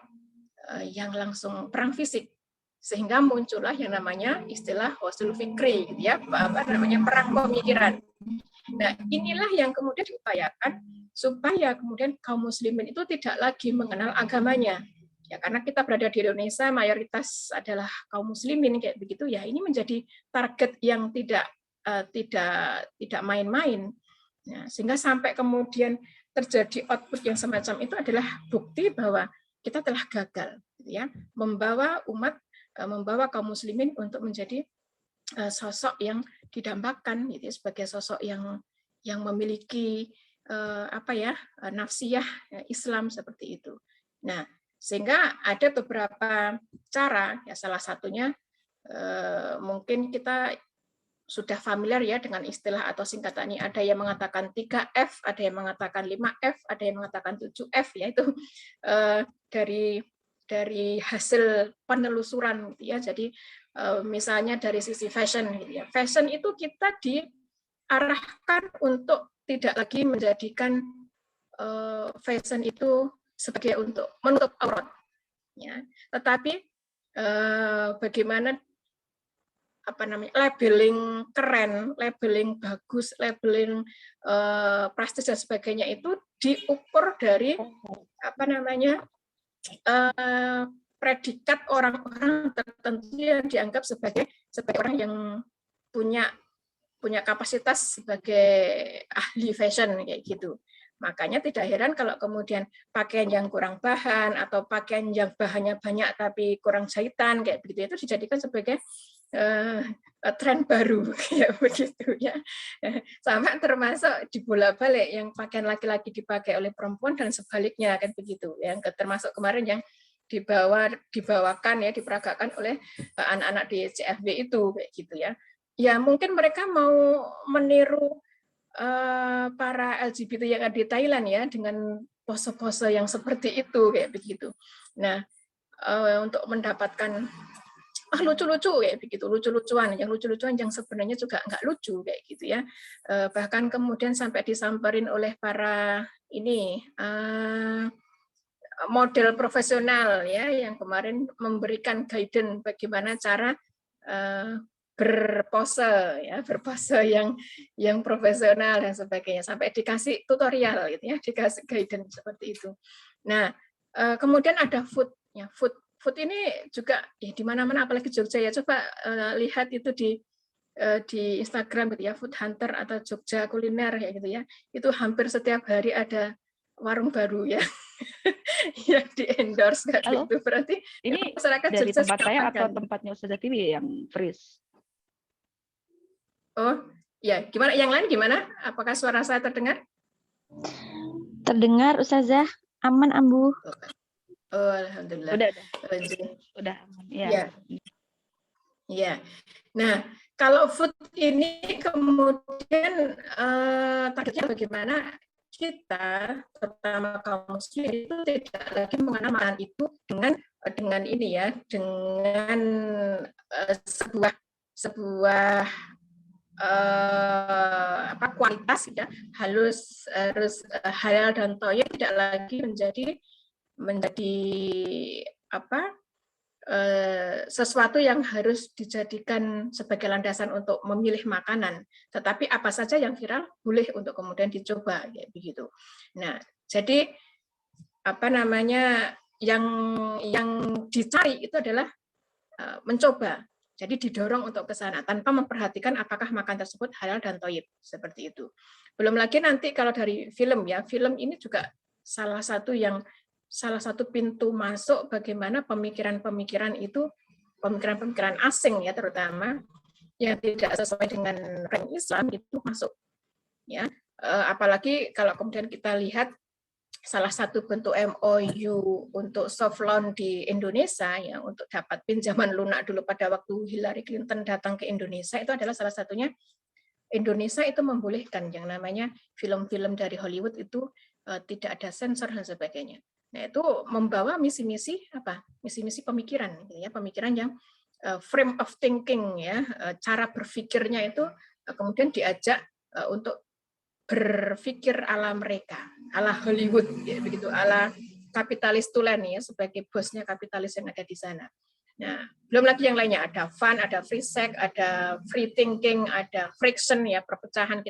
yang langsung perang fisik, sehingga muncullah yang namanya istilah Husnul Fikri gitu ya, apa namanya, perang pemikiran. Nah, inilah yang kemudian diupayakan supaya kemudian kaum muslimin itu tidak lagi mengenal agamanya. Ya, karena kita berada di Indonesia, mayoritas adalah kaum muslimin kayak begitu ya. Ini menjadi target yang tidak main-main. Nah, sehingga sampai kemudian terjadi output yang semacam itu adalah bukti bahwa kita telah gagal, gitu ya, membawa kaum muslimin untuk menjadi sosok yang didambakan, gitu ya, sebagai sosok yang memiliki nafsiyah Islam seperti itu. Nah, sehingga ada beberapa cara, ya salah satunya mungkin kita sudah familiar ya dengan istilah atau singkatannya. Ada yang mengatakan 3F, ada yang mengatakan 5F, ada yang mengatakan 7F, yaitu dari hasil penelusuran gitu ya. Jadi misalnya dari sisi fashion gitu ya. Fashion itu kita diarahkan untuk tidak lagi menjadikan fashion itu sebagai untuk menutup aurat ya. Tetapi bagaimana labeling keren, labeling bagus, labeling prestis dan sebagainya itu diukur dari predikat orang-orang tertentu yang dianggap sebagai orang yang punya kapasitas sebagai ahli fashion kayak gitu. Makanya tidak heran kalau kemudian pakaian yang kurang bahan atau pakaian yang bahannya banyak tapi kurang jahitan kayak begitu itu dijadikan sebagai tren baru ya begitu ya. Sama termasuk dibolak-balik yang pakaian laki-laki dipakai oleh perempuan dan sebaliknya kan begitu. Yang termasuk kemarin yang dibawakan ya, diperagakan oleh anak-anak di CFB itu kayak gitu ya. Ya mungkin mereka mau meniru para LGBT yang ada di Thailand ya, dengan pose-pose yang seperti itu kayak begitu. Nah, untuk mendapatkan lucu-lucu kayak begitu, lucu-lucuan yang sebenarnya juga nggak lucu kayak gitu ya. Bahkan kemudian sampai disamperin oleh para model profesional ya yang kemarin memberikan guidance bagaimana cara berpose yang profesional dan sebagainya, sampai dikasih tutorial gitu ya, dikasih guidance seperti itu. Nah, kemudian ada food-nya. Food ini juga ya di mana-mana, apalagi Jogja ya. Coba lihat itu di Instagram gitu ya, Food Hunter atau Jogja Kuliner ya gitu ya. Itu hampir setiap hari ada warung baru ya yang di endorse kayak Halo, gitu. Berarti ini masyarakat dari Jogja tempat saya atau makan. tempatnya Ustazah Tiwi yang freeze? Oh, ya. Gimana yang lain gimana? Apakah suara saya terdengar? Terdengar Ustazah, aman Ambu. Oh, alhamdulillah. Udah aman. Ya. Ya. Ya. Nah, kalau food ini kemudian targetnya bagaimana kita, terutama kaum muslim itu tidak lagi mengenal makanan itu dengan ini ya, dengan sebuah kualitas ya, harus halal dan thayyib, tidak lagi menjadi sesuatu yang harus dijadikan sebagai landasan untuk memilih makanan, tetapi apa saja yang viral boleh untuk kemudian dicoba, ya begitu. Nah, jadi yang dicari itu adalah mencoba. Jadi didorong untuk ke sana tanpa memperhatikan apakah makan tersebut halal dan thayyib, seperti itu. Belum lagi nanti kalau dari film ya, film ini juga salah satu pintu masuk bagaimana pemikiran-pemikiran itu, pemikiran-pemikiran asing ya terutama yang tidak sesuai dengan rem Islam itu masuk ya. Apalagi kalau kemudian kita lihat salah satu bentuk MOU untuk soft loan di Indonesia ya, untuk dapat pinjaman lunak dulu pada waktu Hillary Clinton datang ke Indonesia, itu adalah salah satunya Indonesia itu membolehkan yang namanya film-film dari Hollywood itu tidak ada sensor dan sebagainya. Nah, itu membawa misi-misi pemikiran gitu ya, pemikiran yang frame of thinking ya, cara berpikirnya itu kemudian diajak untuk berpikir ala mereka, ala Hollywood ya, begitu, ala kapitalis tulen ya, sebagai bosnya kapitalis yang ada di sana. Nah, belum lagi yang lainnya, ada fun, ada free sex, ada free thinking, ada friction ya, perpecahan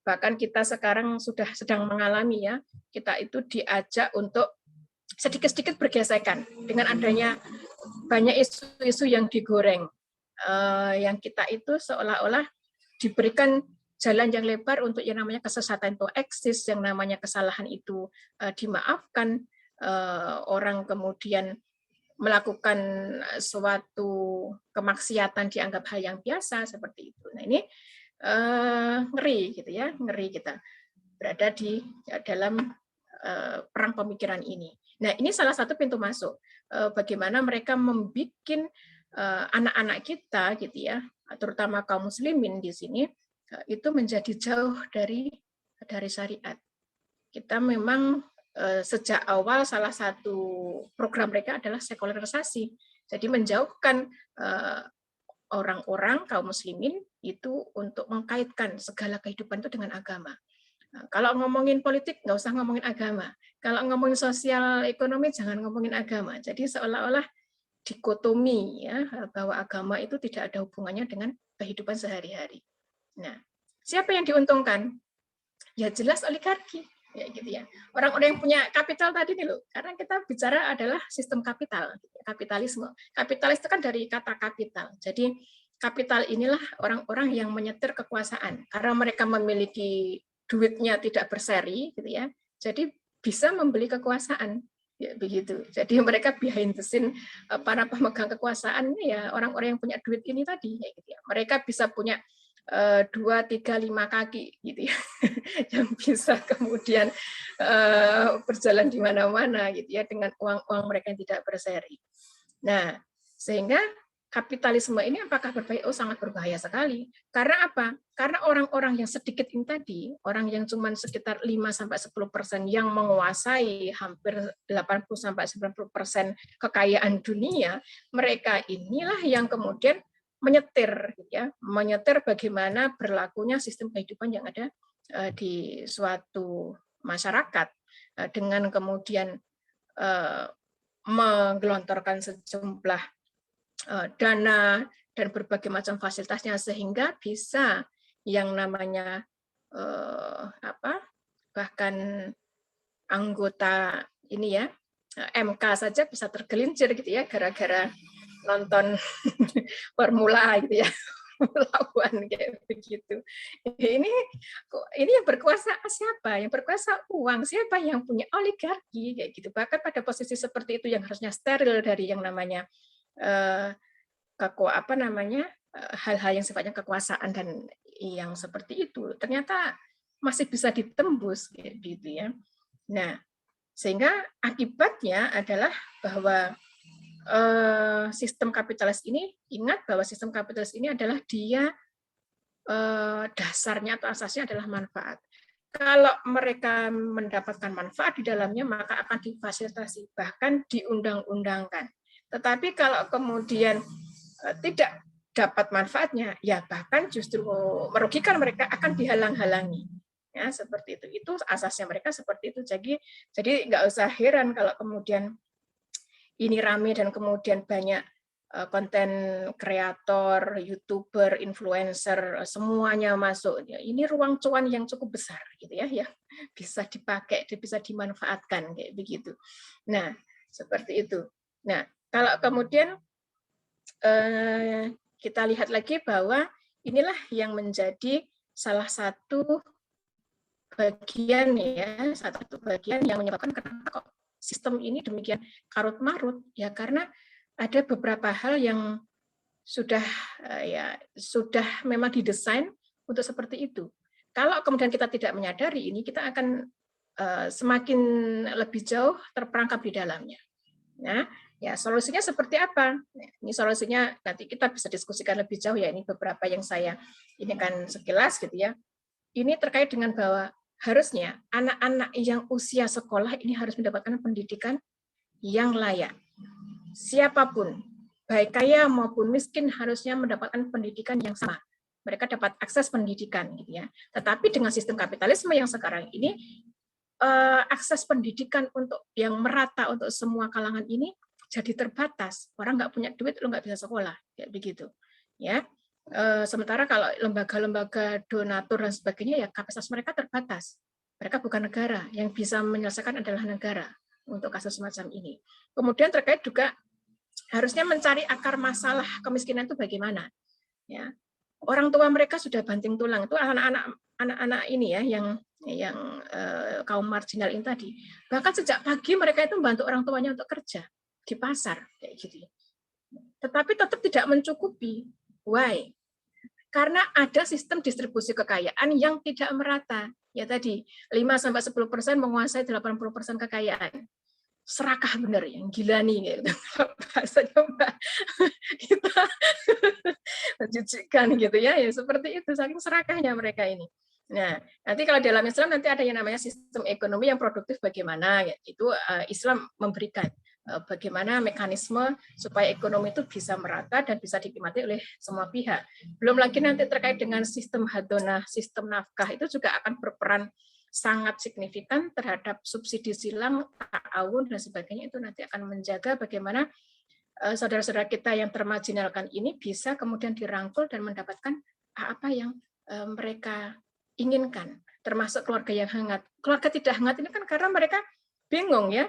bahkan kita sekarang sudah sedang mengalami ya, kita itu diajak untuk sedikit-sedikit bergesekan dengan adanya banyak isu-isu yang digoreng, yang kita itu seolah-olah diberikan jalan yang lebar untuk yang namanya kesesatan itu eksis, yang namanya kesalahan itu dimaafkan, orang kemudian melakukan suatu kemaksiatan dianggap hal yang biasa seperti itu. Nah, ini ngeri gitu ya, ngeri kita berada di dalam perang pemikiran ini. Nah, ini salah satu pintu masuk bagaimana mereka membuat anak-anak kita gitu ya, terutama kaum muslimin di sini itu menjadi jauh dari syariat. Kita memang sejak awal salah satu program mereka adalah sekularisasi. Jadi menjauhkan orang-orang kaum muslimin itu untuk mengkaitkan segala kehidupan itu dengan agama. Nah, kalau ngomongin politik nggak usah ngomongin agama. Kalau ngomongin sosial ekonomi jangan ngomongin agama. Jadi seolah-olah dikotomi ya, bahwa agama itu tidak ada hubungannya dengan kehidupan sehari-hari. Nah, siapa yang diuntungkan? Ya jelas oligarki. Ya gitu ya. Orang-orang yang punya kapital tadi nih loh. Karena kita bicara adalah sistem kapital, kapitalisme. Kapitalis itu kan dari kata kapital. Jadi kapital inilah orang-orang yang menyetir kekuasaan. Karena mereka memiliki duitnya tidak berseri gitu ya. Jadi bisa membeli kekuasaan. Ya begitu. Jadi mereka behind the scene, para pemegang kekuasaan ya orang-orang yang punya duit ini tadi ya gitu ya. Mereka bisa punya 2, 3, 5 kaki gitu ya, yang bisa kemudian berjalan di mana-mana gitu ya dengan uang-uang mereka yang tidak berseri. Nah, sehingga kapitalisme ini apakah berbahaya? Oh, sangat berbahaya sekali. Karena apa? Karena orang-orang yang sedikit ini tadi, orang yang cuma sekitar 5-10% yang menguasai hampir 80-90% kekayaan dunia, mereka inilah yang kemudian menyetir bagaimana berlakunya sistem kehidupan yang ada di suatu masyarakat, dengan kemudian menggelontorkan sejumlah dana dan berbagai macam fasilitasnya sehingga bisa yang namanya bahkan anggota ini ya MK saja bisa tergelincir gitu ya gara-gara nonton formula gitu ya. Lawan kayak begitu. Ini yang berkuasa siapa? Yang berkuasa uang. Siapa yang punya oligarki kayak gitu. Bahkan pada posisi seperti itu yang harusnya steril dari yang namanya hal-hal yang sifatnya kekuasaan dan yang seperti itu. Ternyata masih bisa ditembus kayak gitu ya. Nah, sehingga akibatnya adalah bahwa sistem kapitalis ini, ingat bahwa sistem kapitalis ini adalah dia dasarnya atau asasnya adalah manfaat. Kalau mereka mendapatkan manfaat di dalamnya, maka akan difasilitasi, bahkan diundang-undangkan. Tetapi kalau kemudian tidak dapat manfaatnya, ya bahkan justru merugikan mereka, akan dihalang-halangi. Ya, seperti itu. Itu asasnya mereka seperti itu. Jadi nggak usah heran kalau kemudian ini rame dan kemudian banyak konten kreator, YouTuber, influencer, semuanya masuk. Ini ruang cuan yang cukup besar gitu ya, yang bisa dipakai, bisa dimanfaatkan kayak begitu. Nah, seperti itu. Nah, kalau kemudian kita lihat lagi bahwa inilah yang menjadi salah satu bagian yang menyebabkan kenapa kok sistem ini demikian karut-marut, ya karena ada beberapa hal yang sudah memang didesain untuk seperti itu. Kalau kemudian kita tidak menyadari ini, kita akan semakin lebih jauh terperangkap di dalamnya. Nah, ya solusinya seperti apa? Ini solusinya nanti kita bisa diskusikan lebih jauh ya. Ini beberapa yang saya ini kan sekilas gitu ya. Ini terkait dengan bahwa harusnya anak-anak yang usia sekolah ini harus mendapatkan pendidikan yang layak. Siapapun, baik kaya maupun miskin, harusnya mendapatkan pendidikan yang sama. Mereka dapat akses pendidikan, gitu ya. Tetapi dengan sistem kapitalisme yang sekarang ini, akses pendidikan untuk yang merata untuk semua kalangan ini jadi terbatas. Orang nggak punya duit, lo nggak bisa sekolah, kayak begitu. Ya. Sementara kalau lembaga-lembaga donatur dan sebagainya, ya kapasitas mereka terbatas. Mereka bukan negara, yang bisa menyelesaikan adalah negara untuk kasus semacam ini. Kemudian terkait juga harusnya mencari akar masalah kemiskinan itu bagaimana. Ya, orang tua mereka sudah banting tulang, itu anak-anak ini ya yang kaum marginal ini tadi. Bahkan sejak pagi mereka itu membantu orang tuanya untuk kerja di pasar kayak gitu. Tetapi tetap tidak mencukupi. Why? Karena ada sistem distribusi kekayaan yang tidak merata. Ya tadi, 5-10% menguasai 80% kekayaan. Serakah benar, yang gila nih. Gitu. Bahasanya Mbak, kita menjijikkan gitu ya. Ya seperti itu, saking serakahnya mereka ini. Nah, nanti kalau dalam Islam nanti ada yang namanya sistem ekonomi yang produktif bagaimana. Ya, itu Islam memberikan bagaimana mekanisme supaya ekonomi itu bisa merata dan bisa dinikmati oleh semua pihak. Belum lagi nanti terkait dengan sistem hadonah, sistem nafkah itu juga akan berperan sangat signifikan terhadap subsidi silang, ta'awun dan sebagainya. Itu nanti akan menjaga bagaimana saudara-saudara kita yang termarginalkan ini bisa kemudian dirangkul dan mendapatkan apa yang mereka inginkan, termasuk keluarga yang hangat. Keluarga tidak hangat ini kan karena mereka bingung ya.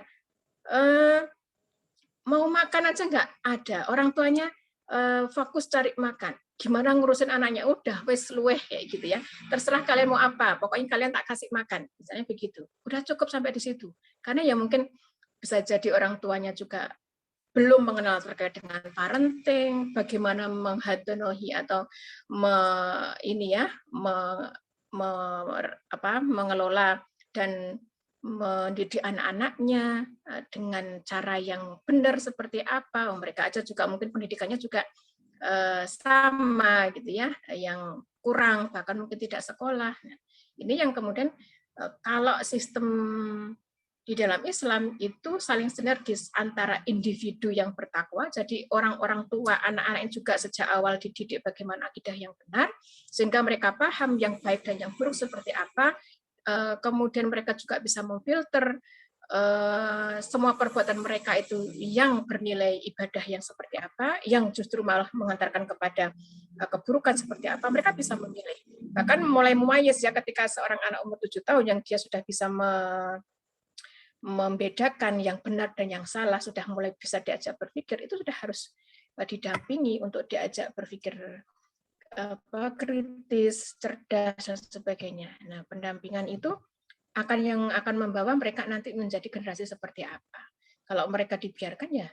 Mau makan aja nggak ada, orang tuanya fokus cari makan, gimana ngurusin anaknya, udah wes luweh kayak gitu ya, terserah kalian mau apa, pokoknya kalian tak kasih makan, misalnya begitu, udah cukup sampai di situ. Karena ya mungkin bisa jadi orang tuanya juga belum mengenal terkait dengan parenting, bagaimana menghadanohi atau mengelola dan mendidik anak-anaknya dengan cara yang benar seperti apa. Mereka aja juga mungkin pendidikannya juga sama gitu ya, yang kurang, bahkan mungkin tidak sekolah. Nah, ini yang kemudian kalau sistem di dalam Islam itu saling sinergis antara individu yang bertakwa, jadi orang-orang tua, anak-anak juga sejak awal dididik bagaimana akidah yang benar, sehingga mereka paham yang baik dan yang buruk seperti apa, kemudian mereka juga bisa memfilter semua perbuatan mereka itu yang bernilai ibadah yang seperti apa, yang justru malah mengantarkan kepada keburukan seperti apa, mereka bisa memilih. Bahkan mulai memayis ya ketika seorang anak umur 7 tahun yang dia sudah bisa membedakan yang benar dan yang salah, sudah mulai bisa diajak berpikir, itu sudah harus didampingi untuk diajak berpikir kritis, cerdas, dan sebagainya. Nah, pendampingan itu akan membawa mereka nanti menjadi generasi seperti apa. Kalau mereka dibiarkan ya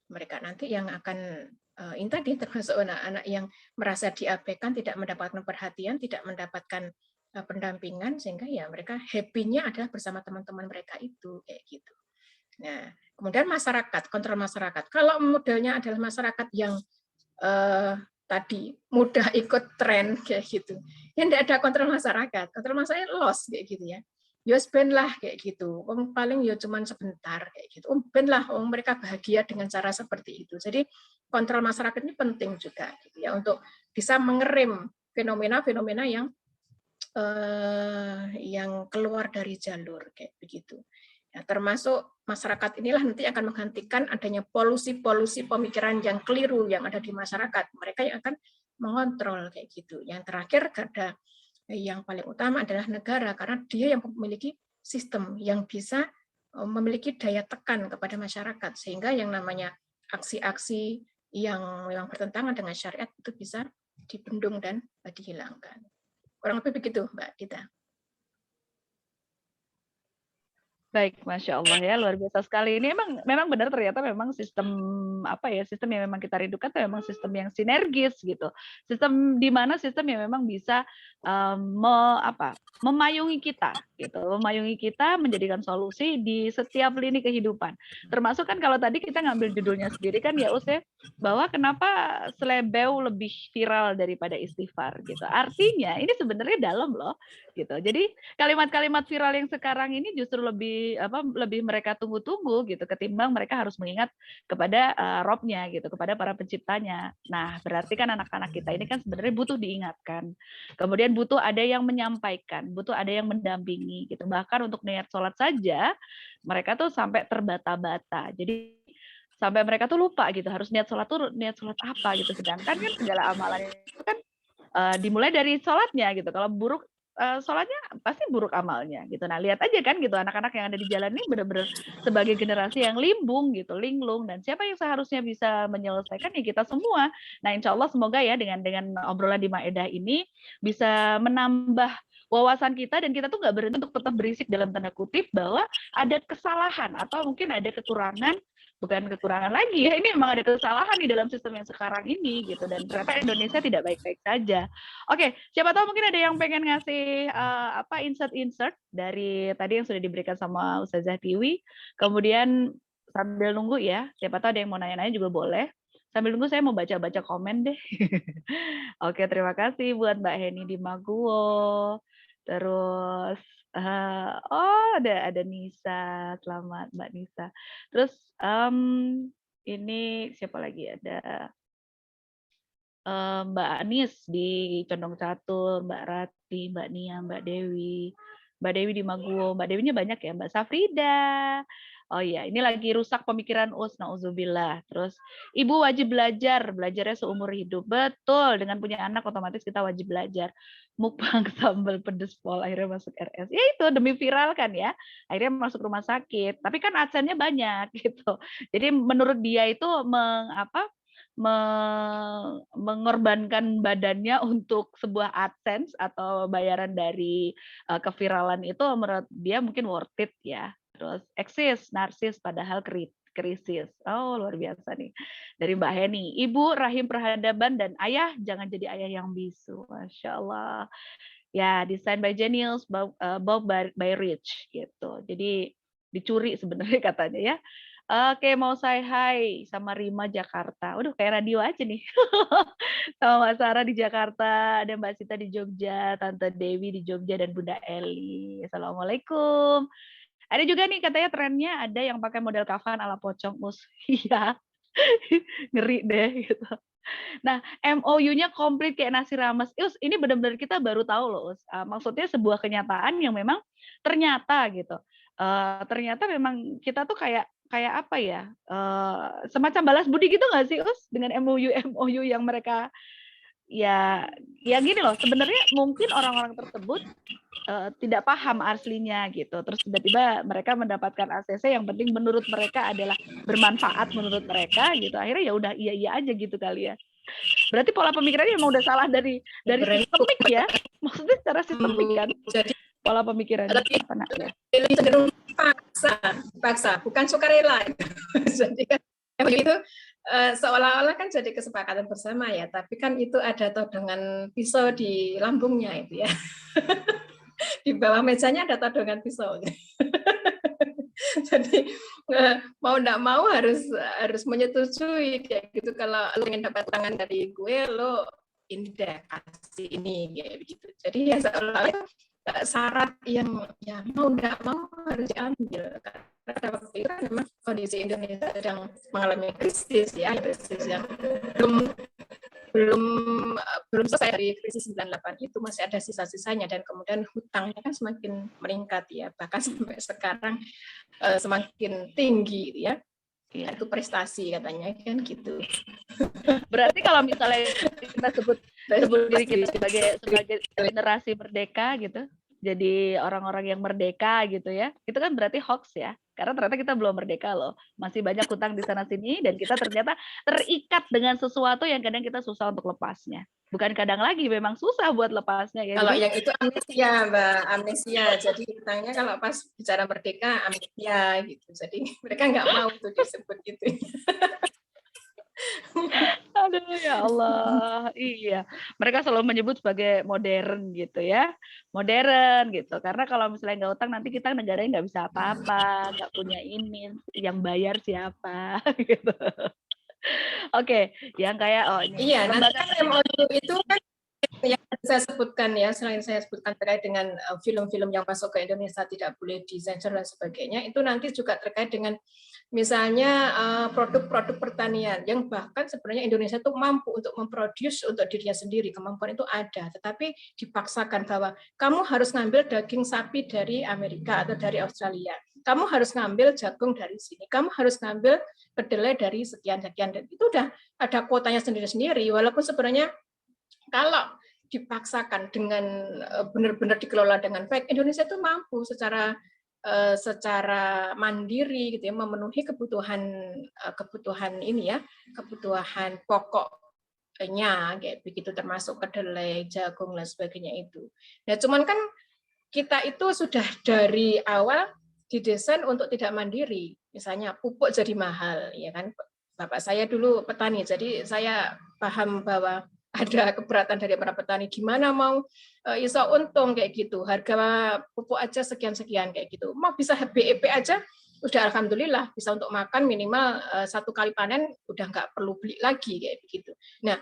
mereka nanti yang akan ini tadi termasuk anak-anak yang merasa diabaikan, tidak mendapatkan perhatian, tidak mendapatkan pendampingan, sehingga ya mereka happy-nya adalah bersama teman-teman mereka itu kayak gitu. Nah, kemudian masyarakat, kontrol masyarakat. Kalau modelnya adalah masyarakat yang tadi mudah ikut tren kayak gitu, ya tidak ada kontrol masyarakat loss kayak gitu ya. Ya ben lah kayak gitu, paling ya cuman sebentar kayak gitu. Ben lah, mereka bahagia dengan cara seperti itu. Jadi kontrol masyarakat ini penting juga gitu ya untuk bisa mengerem fenomena-fenomena yang keluar dari jalur kayak begitu. Ya, termasuk masyarakat inilah nanti akan menggantikan adanya polusi-polusi pemikiran yang keliru yang ada di masyarakat. Mereka yang akan mengontrol kayak gitu. Yang terakhir ada yang paling utama adalah negara, karena dia yang memiliki sistem yang bisa memiliki daya tekan kepada masyarakat, sehingga yang namanya aksi-aksi yang memang bertentangan dengan syariat itu bisa dibendung dan dihilangkan. Kurang lebih begitu, Mbak Dita. Baik, Masya Allah ya, luar biasa sekali. Ini memang benar, ternyata memang sistem sistem yang memang kita rindukan itu memang sistem yang sinergis gitu. Sistem di mana sistem yang memang bisa memayungi kita gitu, memayungi kita menjadikan solusi di setiap lini kehidupan. Termasuk kan kalau tadi kita ngambil judulnya sendiri kan ya bahwa kenapa selebeu lebih viral daripada istighfar gitu. Artinya ini sebenarnya dalam loh gitu. Jadi kalimat-kalimat viral yang sekarang ini justru lebih mereka tunggu-tunggu gitu ketimbang mereka harus mengingat kepada Robnya gitu, kepada para penciptanya. Nah, berarti kan anak-anak kita ini kan sebenarnya butuh diingatkan. Kemudian butuh ada yang menyampaikan, butuh ada yang mendampingi gitu. Bahkan untuk niat sholat saja mereka tuh sampai terbata-bata. Jadi sampai mereka tuh lupa gitu harus niat sholat apa gitu. Sedangkan kan segala amalan itu kan dimulai dari sholatnya gitu. Kalau buruk sholatnya pasti buruk amalnya gitu. Nah, lihat aja kan gitu anak-anak yang ada di jalan ini benar-benar sebagai generasi yang limbung gitu, linglung, dan siapa yang seharusnya bisa menyelesaikan ya kita semua. Nah, insya Allah semoga ya dengan obrolan di Maedah ini bisa menambah wawasan kita dan kita tuh nggak berhenti untuk tetap berisik dalam tanda kutip bahwa ada kesalahan atau mungkin ada kekurangan, bukan kekurangan lagi ya, ini memang ada kesalahan di dalam sistem yang sekarang ini gitu, dan ternyata Indonesia tidak baik-baik saja. Oke, siapa tahu mungkin ada yang pengen ngasih insert dari tadi yang sudah diberikan sama Ustazah Tiwi. Kemudian sambil nunggu ya, siapa tahu ada yang mau nanya-nanya juga boleh. Sambil nunggu saya mau baca-baca komen deh. Oke, terima kasih buat Mbak Heni di Maguwo. Terus ada Nisa, selamat Mbak Nisa. Terus ini siapa lagi, ada Mbak Anis di Condong Catur, Mbak Rati, Mbak Nia, Mbak Dewi di Maguwo. Mbak Dewinya banyak ya, Mbak Safrida. Oh iya, ini lagi rusak pemikiran nauzubillah. Terus ibu wajib belajarnya seumur hidup. Betul, dengan punya anak otomatis kita wajib belajar. Mukbang sambal pedes pol akhirnya masuk RS. Ya itu demi viral kan ya. Akhirnya masuk rumah sakit. Tapi kan adsense-nya banyak gitu. Jadi menurut dia itu mengorbankan badannya untuk sebuah AdSense atau bayaran dari keviralan itu menurut dia mungkin worth it ya. Terus eksis, narsis padahal krisis. Oh, luar biasa nih. Dari Mbak Heni. Ibu rahim peradaban dan ayah jangan jadi ayah yang bisu. Masya Allah. Ya, desain by Genius, Bob by Rich gitu. Jadi dicuri sebenarnya katanya ya. Oke, mau say hi sama Rima Jakarta. Waduh, kayak radio aja nih. Sama Mbak Sarah di Jakarta, ada Mbak Sita di Jogja, Tante Dewi di Jogja, dan Bunda Eli. Assalamualaikum. Ada juga nih katanya trennya ada yang pakai model kafan ala pocong mus. Iya. Ngeri deh gitu. Nah, MOU-nya komplit kayak nasi rames. Ini benar-benar kita baru tahu loh. Maksudnya sebuah kenyataan yang memang ternyata gitu. ternyata memang kita tuh kayak apa ya, semacam balas budi gitu nggak sih Us dengan MOU yang mereka ya gini loh, sebenarnya mungkin orang-orang tersebut tidak paham aslinya gitu, terus tiba-tiba mereka mendapatkan ACC yang penting menurut mereka adalah bermanfaat menurut mereka gitu, akhirnya ya udah iya aja gitu kali ya. Berarti pola pemikirannya emang udah salah dari sistemik ya, maksudnya secara sistemik kan Jadi pola pemikirannya. lebih Ya. cenderung paksa, bukan sukarela. Jadi kan itu seolah-olah kan jadi kesepakatan bersama ya, tapi kan itu ada todongan pisau di lambungnya itu ya. Di bawah mejanya ada todongan pisau. Jadi mau enggak mau harus menyetujui kayak gitu. Kalau lo ingin dapat tangan dari gue, lo ini deh kasih ini kayak begitu. Jadi ya seolah-olah syarat yang ya mau enggak mau harus diambil, karena waktu itu kan memang kondisi Indonesia sedang mengalami krisis yang belum selesai dari krisis 98 itu, masih ada sisa-sisanya, dan kemudian hutangnya kan semakin meningkat ya, bahkan sampai sekarang semakin tinggi gitu ya. Itu prestasi katanya kan gitu. Berarti kalau misalnya kita sebut diri kita sebagai generasi merdeka gitu, jadi orang-orang yang merdeka gitu ya, itu kan berarti hoax ya, karena ternyata kita belum merdeka loh, masih banyak hutang di sana sini, dan kita ternyata terikat dengan sesuatu yang kadang kita susah untuk lepasnya. Bukan kadang lagi, memang susah buat lepasnya ya. Kalau Jadi, yang itu amnesia, Mbak, amnesia. Jadi hutangnya kalau pas bicara merdeka amnesia gitu. Jadi mereka nggak mau tuh disebut gitu. aduh ya Allah, iya. Mereka selalu menyebut sebagai modern gitu ya, modern gitu. Karena kalau misalnya nggak utang nanti kita negaranya nggak bisa apa-apa, nggak punya ini, yang bayar siapa gitu. Oke, yang kayak ini. Iya, nanti kan MOU itu kan yang saya sebutkan ya, selain saya sebutkan terkait dengan film-film yang masuk ke Indonesia tidak boleh disensor dan sebagainya, itu nanti juga terkait dengan misalnya produk-produk pertanian yang bahkan sebenarnya Indonesia itu mampu untuk memproduksi untuk dirinya sendiri, kemampuan itu ada, tetapi dipaksakan bahwa kamu harus ngambil daging sapi dari Amerika atau dari Australia, kamu harus ngambil jagung dari sini, kamu harus ngambil kedelai dari sekian-sekian, dan itu udah ada kuotanya sendiri-sendiri, walaupun sebenarnya kalau dipaksakan dengan benar-benar dikelola dengan baik, Indonesia itu mampu secara mandiri gitu ya, memenuhi kebutuhan ini ya, kebutuhan pokoknya kayak begitu, termasuk kedelai, jagung dan sebagainya itu. Nah, cuman kan kita itu sudah dari awal didesain untuk tidak mandiri. Misalnya pupuk jadi mahal, ya kan? Bapak saya dulu petani, jadi saya paham bahwa ada keberatan dari para petani, gimana mau iso untung kayak gitu, harga pupuk aja sekian-sekian kayak gitu, mau bisa BEP aja udah alhamdulillah bisa untuk makan minimal 1 kali panen, udah nggak perlu beli lagi kayak begitu. Nah,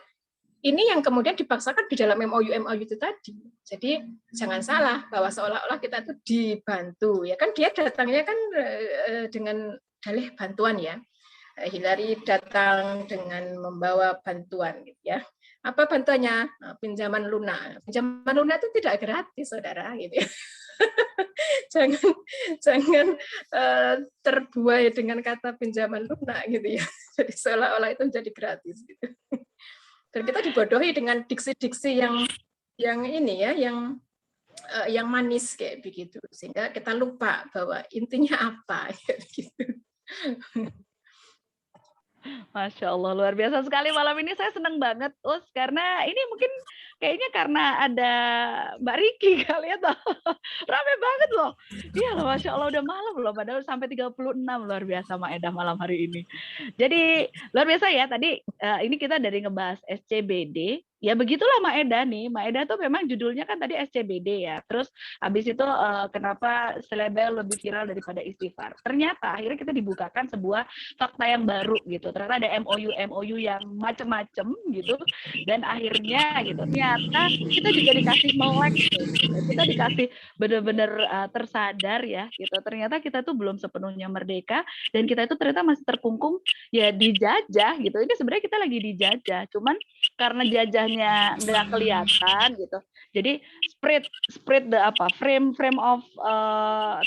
ini yang kemudian dipaksakan di dalam MOU itu tadi. Jadi jangan salah bahwa seolah-olah kita itu dibantu, ya kan, dia datangnya kan dengan dalih bantuan ya. Hillary datang dengan membawa bantuan gitu ya. Apa bantuannya? Pinjaman lunak. Pinjaman lunak itu tidak gratis, saudara, gitu ya. jangan terbuai dengan kata pinjaman lunak gitu ya. Jadi seolah-olah itu menjadi gratis gitu. Dan kita dibodohi dengan diksi-diksi yang ini ya, yang manis kayak begitu, sehingga kita lupa bahwa intinya apa kayak gitu. Masya Allah, luar biasa sekali malam ini. Saya senang banget, Us, karena ini mungkin kayaknya karena ada Mbak Riki kali ya, toh. Rame banget loh. Iya loh, Masya Allah, udah malam loh, padahal sampai 36, luar biasa Maedah malam hari ini. Jadi, luar biasa ya, tadi ini kita dari ngebahas SCBD, ya begitulah Maedah nih. Maedah tuh memang judulnya kan tadi SCBD ya, terus habis itu kenapa selebel lebih viral daripada istighfar. Ternyata akhirnya kita dibukakan sebuah fakta yang baru gitu. Ternyata ada MOU yang macam-macam gitu, dan akhirnya gitu. Ini ternyata kita juga dikasih melek nih, gitu. Kita dikasih benar-benar tersadar ya, gitu. Ternyata kita tuh belum sepenuhnya merdeka dan kita itu ternyata masih terkungkung ya dijajah gitu. Ini sebenarnya kita lagi dijajah, cuman karena jajahnya nggak kelihatan gitu. Jadi spread the frame of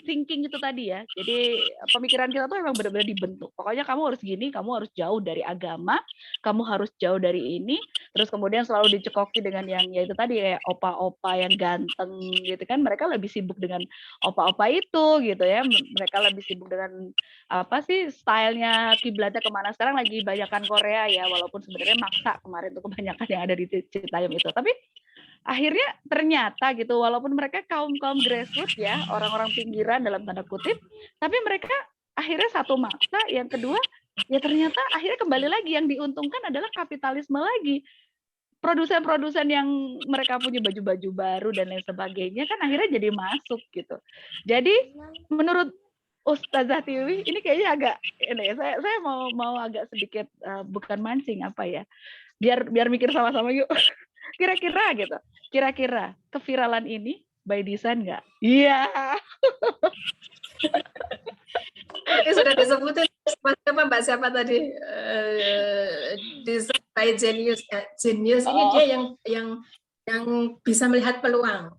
thinking itu tadi ya. Jadi pemikiran kita tuh memang benar-benar dibentuk. Pokoknya kamu harus gini, kamu harus jauh dari agama, kamu harus jauh dari ini. Terus kemudian selalu dicekoki dengan yang ya itu tadi kayak opa-opa yang ganteng gitu kan. Mereka lebih sibuk dengan opa-opa itu gitu ya. Mereka lebih sibuk dengan apa sih stylenya, kiblatnya kemana. Sekarang lagi banyakan Korea ya, walaupun sebenarnya maksa kemarin tuh kebanyakan yang ada di Citayam itu. Tapi akhirnya ternyata gitu, walaupun mereka kaum grassroots ya, orang-orang pinggiran dalam tanda kutip, tapi mereka akhirnya satu maksa, yang kedua ya ternyata akhirnya kembali lagi yang diuntungkan adalah kapitalisme lagi. Produsen-produsen yang mereka punya baju-baju baru dan lain sebagainya kan akhirnya jadi masuk gitu. Jadi menurut Ustazah Tiwi ini kayaknya agak ini saya mau agak sedikit bukan mancing apa ya. Biar mikir sama-sama yuk. Kira-kira gitu. Kira-kira keviralan ini by design nggak? Iya. Ini sudah disebutin siapa tadi? Design by genius. Genius ini dia yang bisa melihat peluang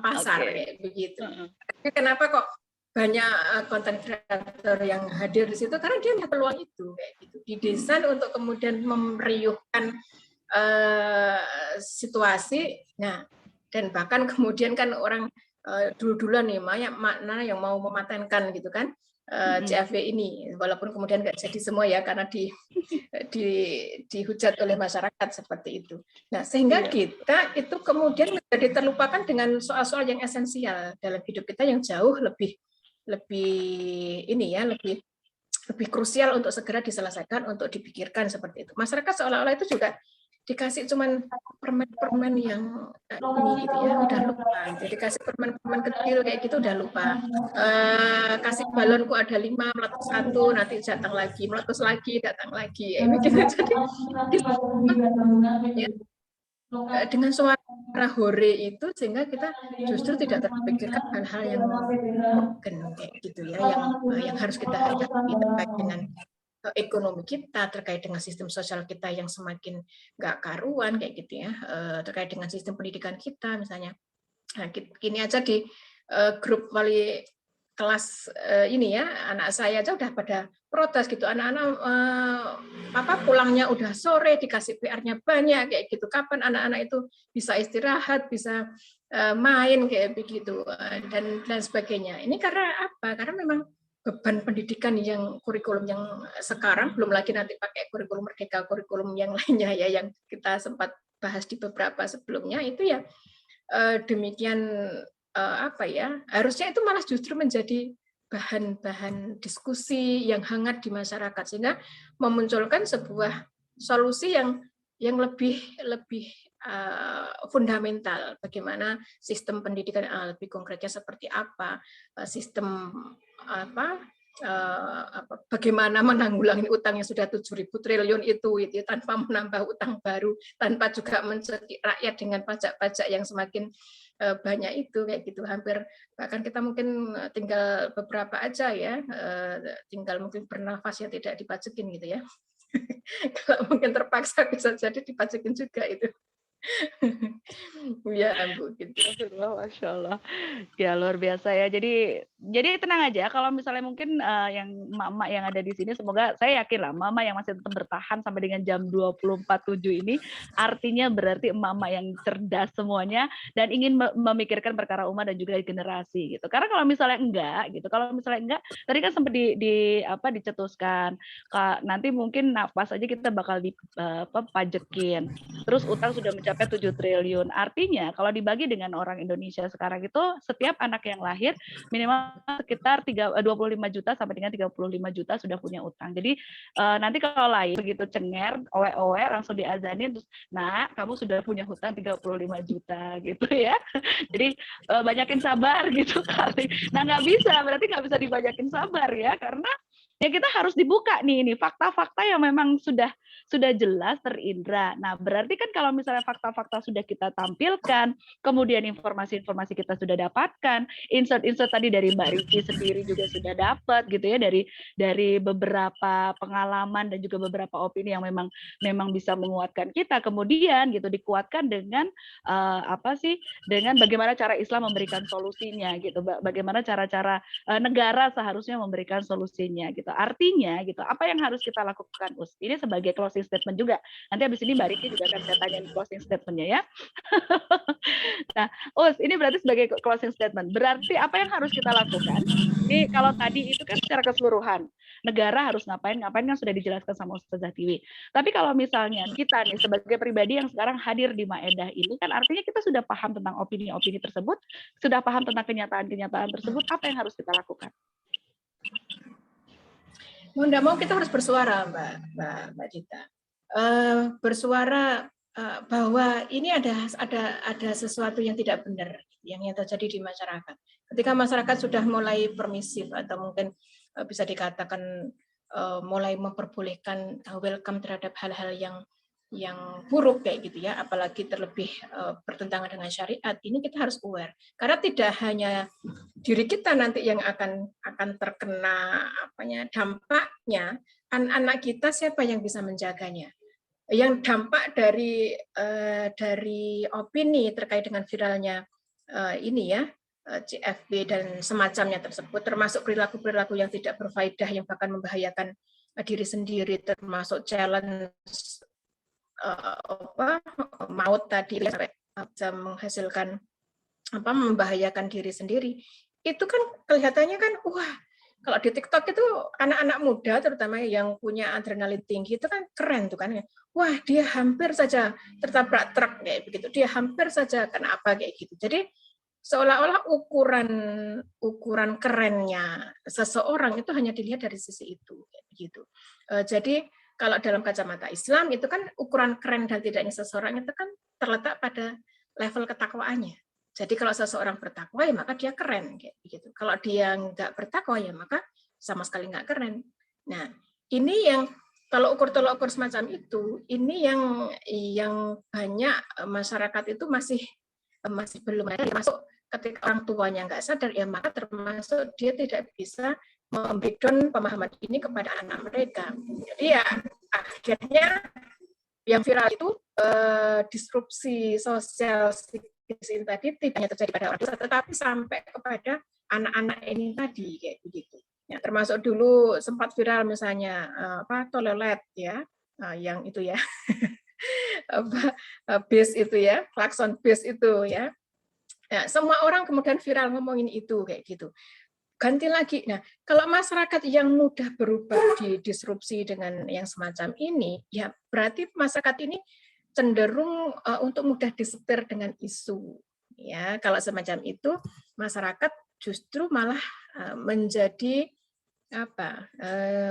pasar kayak begitu. Tapi kenapa kok banyak konten kreator yang hadir di situ? Karena dia melihat peluang itu kayak gitu. Didesain untuk kemudian meriuhkan situasi. Nah, dan bahkan kemudian kan orang dulu-duluan nih makna yang mau mematenkan gitu kan CFW ini, walaupun kemudian nggak jadi semua ya karena dihujat oleh masyarakat seperti itu. Nah, sehingga kita itu kemudian menjadi terlupakan dengan soal-soal yang esensial dalam hidup kita yang jauh lebih ini ya, lebih krusial untuk segera diselesaikan, untuk dipikirkan seperti itu. Masyarakat seolah-olah itu juga dikasih cuman permen-permen yang ini gitu ya, udah lupa. Jadi kasih permen-permen kecil kayak gitu udah lupa. Kasih balonku ada 5, meletus 1, nanti datang lagi, meletus lagi, datang lagi. Ya, begitu. Jadi ya, dengan suara hore itu sehingga kita justru tidak terpikirkan hal-hal yang broken kayak gitu ya, yang harus kita hadapi terkait dengan ekonomi kita, terkait dengan sistem sosial kita yang semakin nggak karuan kayak gitu ya, terkait dengan sistem pendidikan kita misalnya. Nah, gini aja di grup wali kelas ini ya, anak saya aja udah pada protes gitu, anak-anak pulangnya udah sore, dikasih PR-nya banyak kayak gitu, kapan anak-anak itu bisa istirahat, bisa main kayak begitu dan sebagainya. Ini karena apa? Karena memang beban pendidikan yang kurikulum yang sekarang, belum lagi nanti pakai kurikulum merdeka, kurikulum yang lainnya ya yang kita sempat bahas di beberapa sebelumnya itu ya demikian apa ya, harusnya itu malah justru menjadi bahan-bahan diskusi yang hangat di masyarakat sehingga memunculkan sebuah solusi yang lebih fundamental, bagaimana sistem pendidikan lebih konkretnya seperti apa, sistem bagaimana menanggulangi utang yang sudah 7.000 triliun itu tanpa menambah utang baru, tanpa juga mencekik rakyat dengan pajak-pajak yang semakin banyak itu kayak gitu, hampir bahkan kita mungkin tinggal beberapa aja ya, tinggal mungkin bernafas yang tidak dipajekin gitu ya. Kalau mungkin terpaksa bisa jadi dipajekin juga itu. Ya Bu, gitu. Masya Allah, ya luar biasa ya. Jadi tenang aja. Kalau misalnya mungkin yang emak-emak yang ada di sini, semoga saya yakin lah, mama yang masih tetap bertahan sampai dengan jam 24.07 ini, artinya berarti emak-emak yang cerdas semuanya dan ingin memikirkan perkara umat dan juga generasi gitu. Karena kalau misalnya enggak, tadi kan sempat dicetuskan, nanti mungkin nafas aja kita bakal dipajekin. Terus utang sudah mencapai 7 triliun. Artinya kalau dibagi dengan orang Indonesia sekarang itu setiap anak yang lahir minimal sekitar 25 juta sampai dengan 35 juta sudah punya utang. Jadi nanti kalau lahir begitu cenger, owe-owe langsung diazanin, terus nah kamu sudah punya hutang 35 juta gitu ya. Jadi banyakin sabar gitu kali. Nah berarti nggak bisa dibanyakin sabar ya, karena ya kita harus dibuka nih fakta-fakta yang memang sudah sudah jelas terindra. Nah, berarti kan kalau misalnya fakta-fakta sudah kita tampilkan, kemudian informasi-informasi kita sudah dapatkan, insert tadi dari Mbak Riki sendiri juga sudah dapat gitu ya, dari beberapa pengalaman dan juga beberapa opini yang memang bisa menguatkan kita, kemudian gitu dikuatkan dengan dengan bagaimana cara Islam memberikan solusinya gitu, bagaimana cara-cara negara seharusnya memberikan solusinya gitu. Artinya gitu, apa yang harus kita lakukan, Us? Ini sebagai closing statement juga. Nanti habis ini Mbak Riki juga akan saya tanyain closing statement-nya ya. Nah, Us, ini berarti sebagai closing statement. Berarti apa yang harus kita lakukan? Ini kalau tadi itu kan secara keseluruhan. Negara harus ngapain kan sudah dijelaskan sama Ustazah Tiwi. Tapi kalau misalnya kita nih sebagai pribadi yang sekarang hadir di Maedah ini, kan artinya kita sudah paham tentang opini-opini tersebut, sudah paham tentang kenyataan-kenyataan tersebut, apa yang harus kita lakukan? Mau nggak mau kita harus bersuara, Mbak Dita. Bersuara bahwa ini ada sesuatu yang tidak benar yang terjadi di masyarakat. Ketika masyarakat sudah mulai permisif atau mungkin bisa dikatakan mulai memperbolehkan welcome terhadap hal-hal yang buruk kayak gitu ya, apalagi terlebih bertentangan dengan syariat, ini kita harus aware. Karena tidak hanya diri kita nanti yang akan terkena dampaknya, anak-anak kita siapa yang bisa menjaganya? Yang dampak dari opini terkait dengan viralnya ini ya, CFB dan semacamnya tersebut, termasuk perilaku-perilaku yang tidak berfaedah yang bahkan membahayakan diri sendiri, termasuk challenge maut tadi sampai bisa menghasilkan membahayakan diri sendiri. Itu kan kelihatannya kan wah, kalau di TikTok itu anak-anak muda terutama yang punya adrenalin tinggi itu kan keren tuh kan. Wah, dia hampir saja tertabrak truk kayak begitu. Dia hampir saja kena apa kayak gitu. Jadi seolah-olah ukuran kerennya seseorang itu hanya dilihat dari sisi itu kayak begitu. Jadi kalau dalam kacamata Islam itu kan ukuran keren dan tidaknya seseorang itu kan terletak pada level ketakwaannya. Jadi kalau seseorang bertakwa ya maka dia keren kayak begitu. Kalau dia nggak bertakwa ya maka sama sekali nggak keren. Nah, ini yang kalau ukur-tolok ukur semacam itu, ini yang banyak masyarakat itu masih belum ada. Masuk ketika orang tuanya nggak sadar ya maka termasuk dia tidak bisa memberikan pemahaman ini kepada anak mereka. Jadi ya akhirnya yang viral itu disrupsi sosial psikis ini tadi tidak hanya terjadi pada orang dewasa, tetapi sampai kepada anak-anak ini tadi kayak begitu. Ya, termasuk dulu sempat viral misalnya tolelet ya, yang itu ya, bis itu ya, klakson bis itu ya. Ya, semua orang kemudian viral ngomongin itu kayak gitu. Ganti lagi. Nah, kalau masyarakat yang mudah berubah didisrupsi dengan yang semacam ini, ya berarti masyarakat ini cenderung untuk mudah disetir dengan isu. Ya, kalau semacam itu, masyarakat justru malah menjadi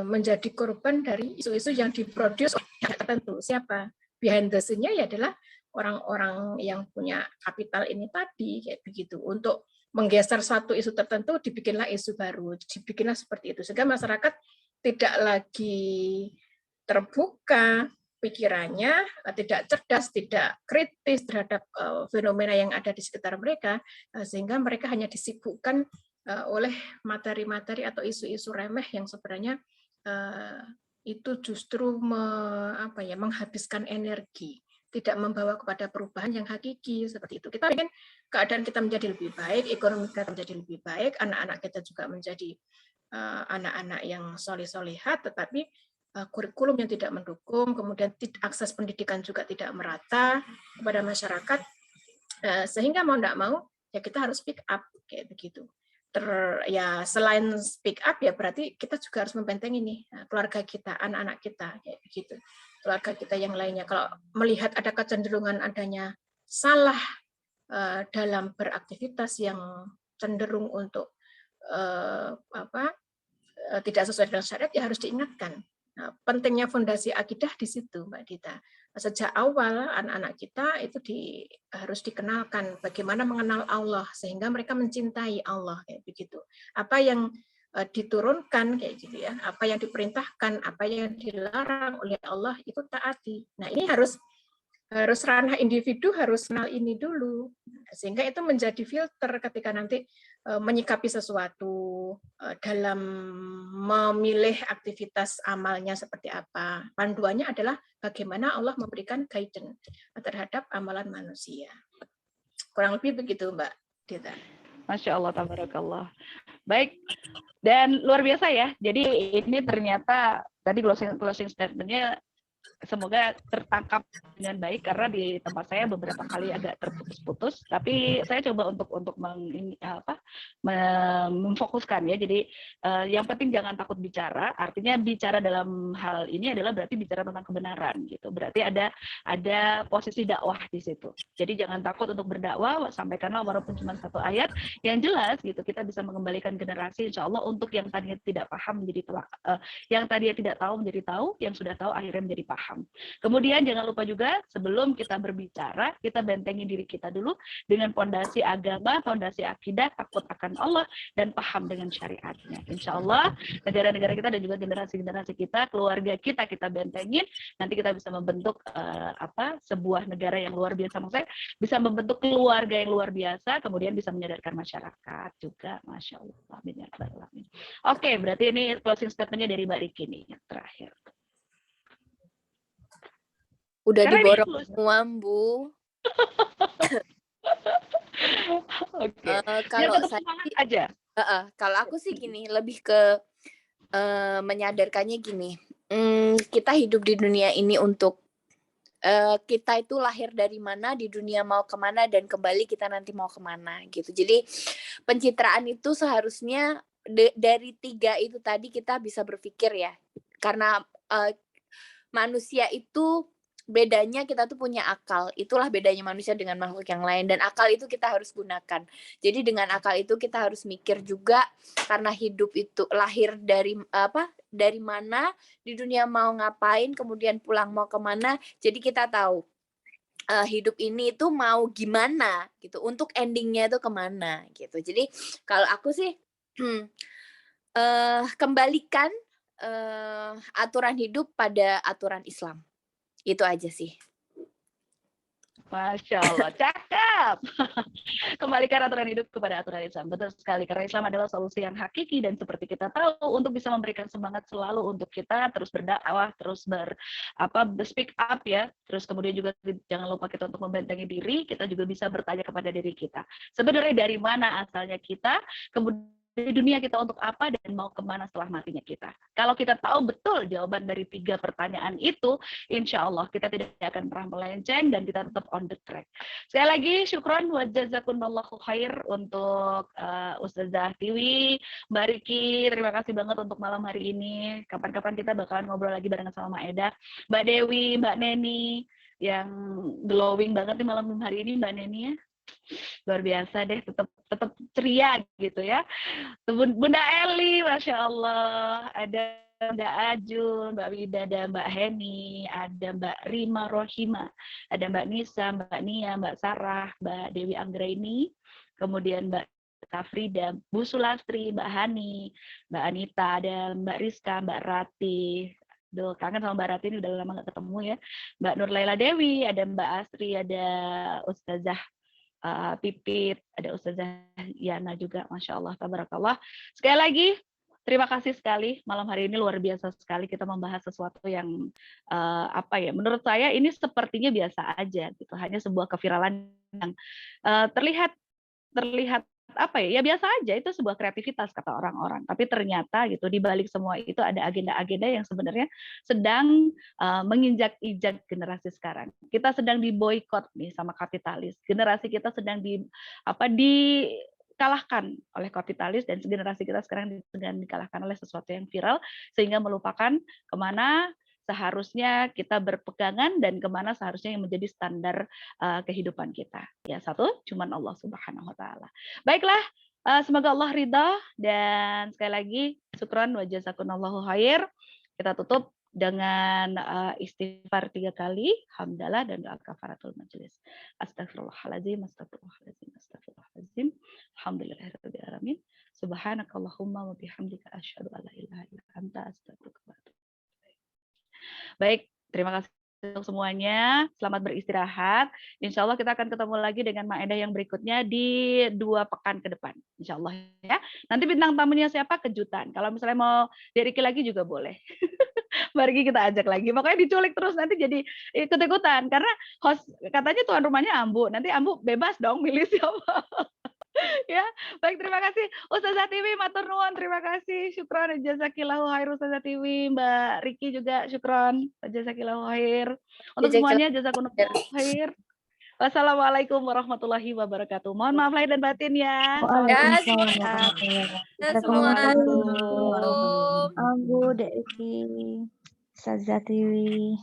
menjadi korban dari isu-isu yang diproduksi oleh tertentu. Siapa? Behind the scene-nya ya adalah orang-orang yang punya kapital ini tadi kayak begitu. Untuk menggeser satu isu tertentu dibikinlah isu baru, dibikinlah seperti itu sehingga masyarakat tidak lagi terbuka pikirannya, tidak cerdas, tidak kritis terhadap fenomena yang ada di sekitar mereka, sehingga mereka hanya disibukkan oleh materi-materi atau isu-isu remeh yang sebenarnya itu justru menghabiskan energi, tidak membawa kepada perubahan yang hakiki seperti itu. Kita ingin keadaan kita menjadi lebih baik, ekonomi kita menjadi lebih baik, anak-anak kita juga menjadi anak-anak yang soleh-solehat, tetapi kurikulum yang tidak mendukung, kemudian akses pendidikan juga tidak merata kepada masyarakat, sehingga mau tidak mau ya kita harus speak up kayak begitu. Ya selain speak up ya berarti kita juga harus membentengi nih keluarga kita, anak-anak kita kayak begitu. Keluarga kita yang lainnya kalau melihat ada kecenderungan adanya salah dalam beraktivitas yang cenderung untuk tidak sesuai dengan syariat ya harus diingatkan. Nah, pentingnya fondasi akidah di situ, Mbak Dita. Sejak awal anak-anak kita itu harus dikenalkan bagaimana mengenal Allah sehingga mereka mencintai Allah kayak begitu. Apa yang diturunkan kayak gitu ya. Apa yang diperintahkan, apa yang dilarang oleh Allah itu taati. Nah, ini harus ranah individu harus kenal ini dulu, sehingga itu menjadi filter ketika nanti menyikapi sesuatu, dalam memilih aktivitas amalnya seperti apa. Panduannya adalah bagaimana Allah memberikan guidance terhadap amalan manusia. Kurang lebih begitu, Mbak Dita. Masya Allah, tabarakallah. Baik, dan luar biasa ya. Jadi ini ternyata tadi closing statement-nya semoga tertangkap dengan baik, karena di tempat saya beberapa kali agak terputus-putus, tapi saya coba untuk memfokuskan ya. Jadi yang penting jangan takut bicara, artinya bicara dalam hal ini adalah berarti bicara tentang kebenaran gitu, berarti ada posisi dakwah di situ. Jadi jangan takut untuk berdakwah, sampaikanlah walaupun cuma satu ayat yang jelas gitu, kita bisa mengembalikan generasi insya Allah untuk yang tadinya tidak paham menjadi yang tadinya tidak tahu menjadi tahu, yang sudah tahu akhirnya menjadi paham. Kemudian jangan lupa juga sebelum kita berbicara, kita bentengi diri kita dulu dengan fondasi agama, fondasi akidah, takut akan Allah, dan paham dengan syariatnya. Insya Allah negara-negara kita dan juga generasi-generasi kita, keluarga kita bentengin, nanti kita bisa membentuk sebuah negara yang luar biasa. Maksudnya bisa membentuk keluarga yang luar biasa, kemudian bisa menyadarkan masyarakat juga. Masya Allah. Amin ya rabbal alamin. Oke, berarti ini closing statement-nya dari Mbak Riki nih yang terakhir. Udah Karena diborong ini semua, Bu. Oke. Kalau tetap saya semangat aja. kalau aku sih gini, lebih ke menyadarkannya gini. Kita hidup di dunia ini untuk kita itu lahir dari mana, di dunia mau kemana, dan kembali kita nanti mau kemana gitu. Jadi pencitraan itu seharusnya dari 3 itu tadi kita bisa berpikir ya. Karena manusia itu bedanya, kita tuh punya akal. Itulah bedanya manusia dengan makhluk yang lain, dan akal itu kita harus gunakan. Jadi dengan akal itu kita harus mikir juga, karena hidup itu lahir dari mana, di dunia mau ngapain, kemudian pulang mau kemana. Jadi kita tahu hidup ini itu mau gimana gitu, untuk endingnya itu kemana gitu. Jadi kalau aku sih kembalikan aturan hidup pada aturan Islam. Itu aja sih. Masya Allah, cakep. Kembalikan aturan hidup kepada aturan Islam. Betul sekali, karena Islam adalah solusi yang hakiki, dan seperti kita tahu, untuk bisa memberikan semangat selalu untuk kita terus berdakwah, terus speak up ya. Terus kemudian juga jangan lupa kita untuk membentengi diri, kita juga bisa bertanya kepada diri kita. Sebenarnya dari mana asalnya kita, kemudian di dunia kita untuk apa, dan mau kemana setelah matinya kita. Kalau kita tahu betul jawaban dari 3 pertanyaan itu, insya Allah kita tidak akan pernah melenceng dan kita tetap on the track. Sekali lagi syukron wa jazakumullahu khair untuk Ustazah Tiwi, Mbak Riki, terima kasih banget untuk malam hari ini. Kapan-kapan kita bakalan ngobrol lagi barengan sama Mbak Eda, Mbak Dewi, Mbak Neni, yang glowing banget nih malam hari ini Mbak Neni ya. Luar biasa deh, tetap ceria gitu ya. Bunda Eli, Masya Allah, ada Mbak Ajun, Mbak Wida, ada Mbak Heni, ada Mbak Rima Rohima, ada Mbak Nisa, Mbak Nia, Mbak Sarah, Mbak Dewi Anggraini, kemudian Mbak Kafrida, Bu Sulastri, Mbak Hani, Mbak Anita, ada Mbak Rizka, Mbak Rati. Duh, kangen sama Mbak Rati, ini udah lama nggak ketemu ya. Mbak Nurlaila Dewi, ada Mbak Astri, ada Ustazah Pipit, ada Ustazah Yana juga, Masya Allah, tabarakallah. Sekali lagi, terima kasih sekali. Malam hari ini luar biasa sekali kita membahas sesuatu yang menurut saya ini sepertinya biasa aja gitu, hanya sebuah keviralan yang terlihat ya biasa aja, itu sebuah kreativitas kata orang-orang, tapi ternyata gitu di balik semua itu ada agenda-agenda yang sebenarnya sedang menginjak-injak generasi sekarang. Kita sedang diboikot nih sama kapitalis, generasi kita sedang dikalahkan oleh kapitalis, dan generasi kita sekarang sedang dikalahkan oleh sesuatu yang viral, sehingga melupakan kemana seharusnya kita berpegangan dan kemana seharusnya yang menjadi standar kehidupan kita. Ya, satu, cuman Allah Subhanahu wa Ta'ala. Baiklah, semoga Allah ridha, dan sekali lagi syukran wa jazakumullahu khair. Kita tutup dengan istighfar 3 kali, hamdalah, dan doa kafaratul majelis. Astagfirullahaladzim, astagfirullahaladzim, astagfirullahaladzim. Alhamdulillahirabbil alamin. Subhanakallahumma wa bihamdika asyhadu an la ilaha illa anta astaghfiruka wa atubu ilaik. Baik, terima kasih untuk semuanya. Selamat beristirahat. Insya Allah kita akan ketemu lagi dengan Maedah yang berikutnya di 2 pekan ke depan. Insya Allah ya. Nanti bintang tamunya siapa? Kejutan. Kalau misalnya mau Deriki lagi juga boleh. Mari kita ajak lagi. Pokoknya diculik terus nanti jadi ikut-ikutan. Karena host katanya tuan rumahnya Ambu. Nanti Ambu bebas dong milih siapa. Ya, baik, terima kasih Ustazah Tiwi, matur nuwun, terima kasih, syukron, jazakillahu khair Ustazah Tiwi, Mbak Riki juga syukron, jazakillahu khair. Untuk semuanya jazakumullahu khair. Wassalamualaikum warahmatullahi wabarakatuh. Mohon maaf lahir dan batin ya. Waalaikumsalam warahmatullahi wabarakatuh. Assalamualaikum warahmatullahi wabarakatuh. Ambu, Dek Riki, Ustazah Tiwi.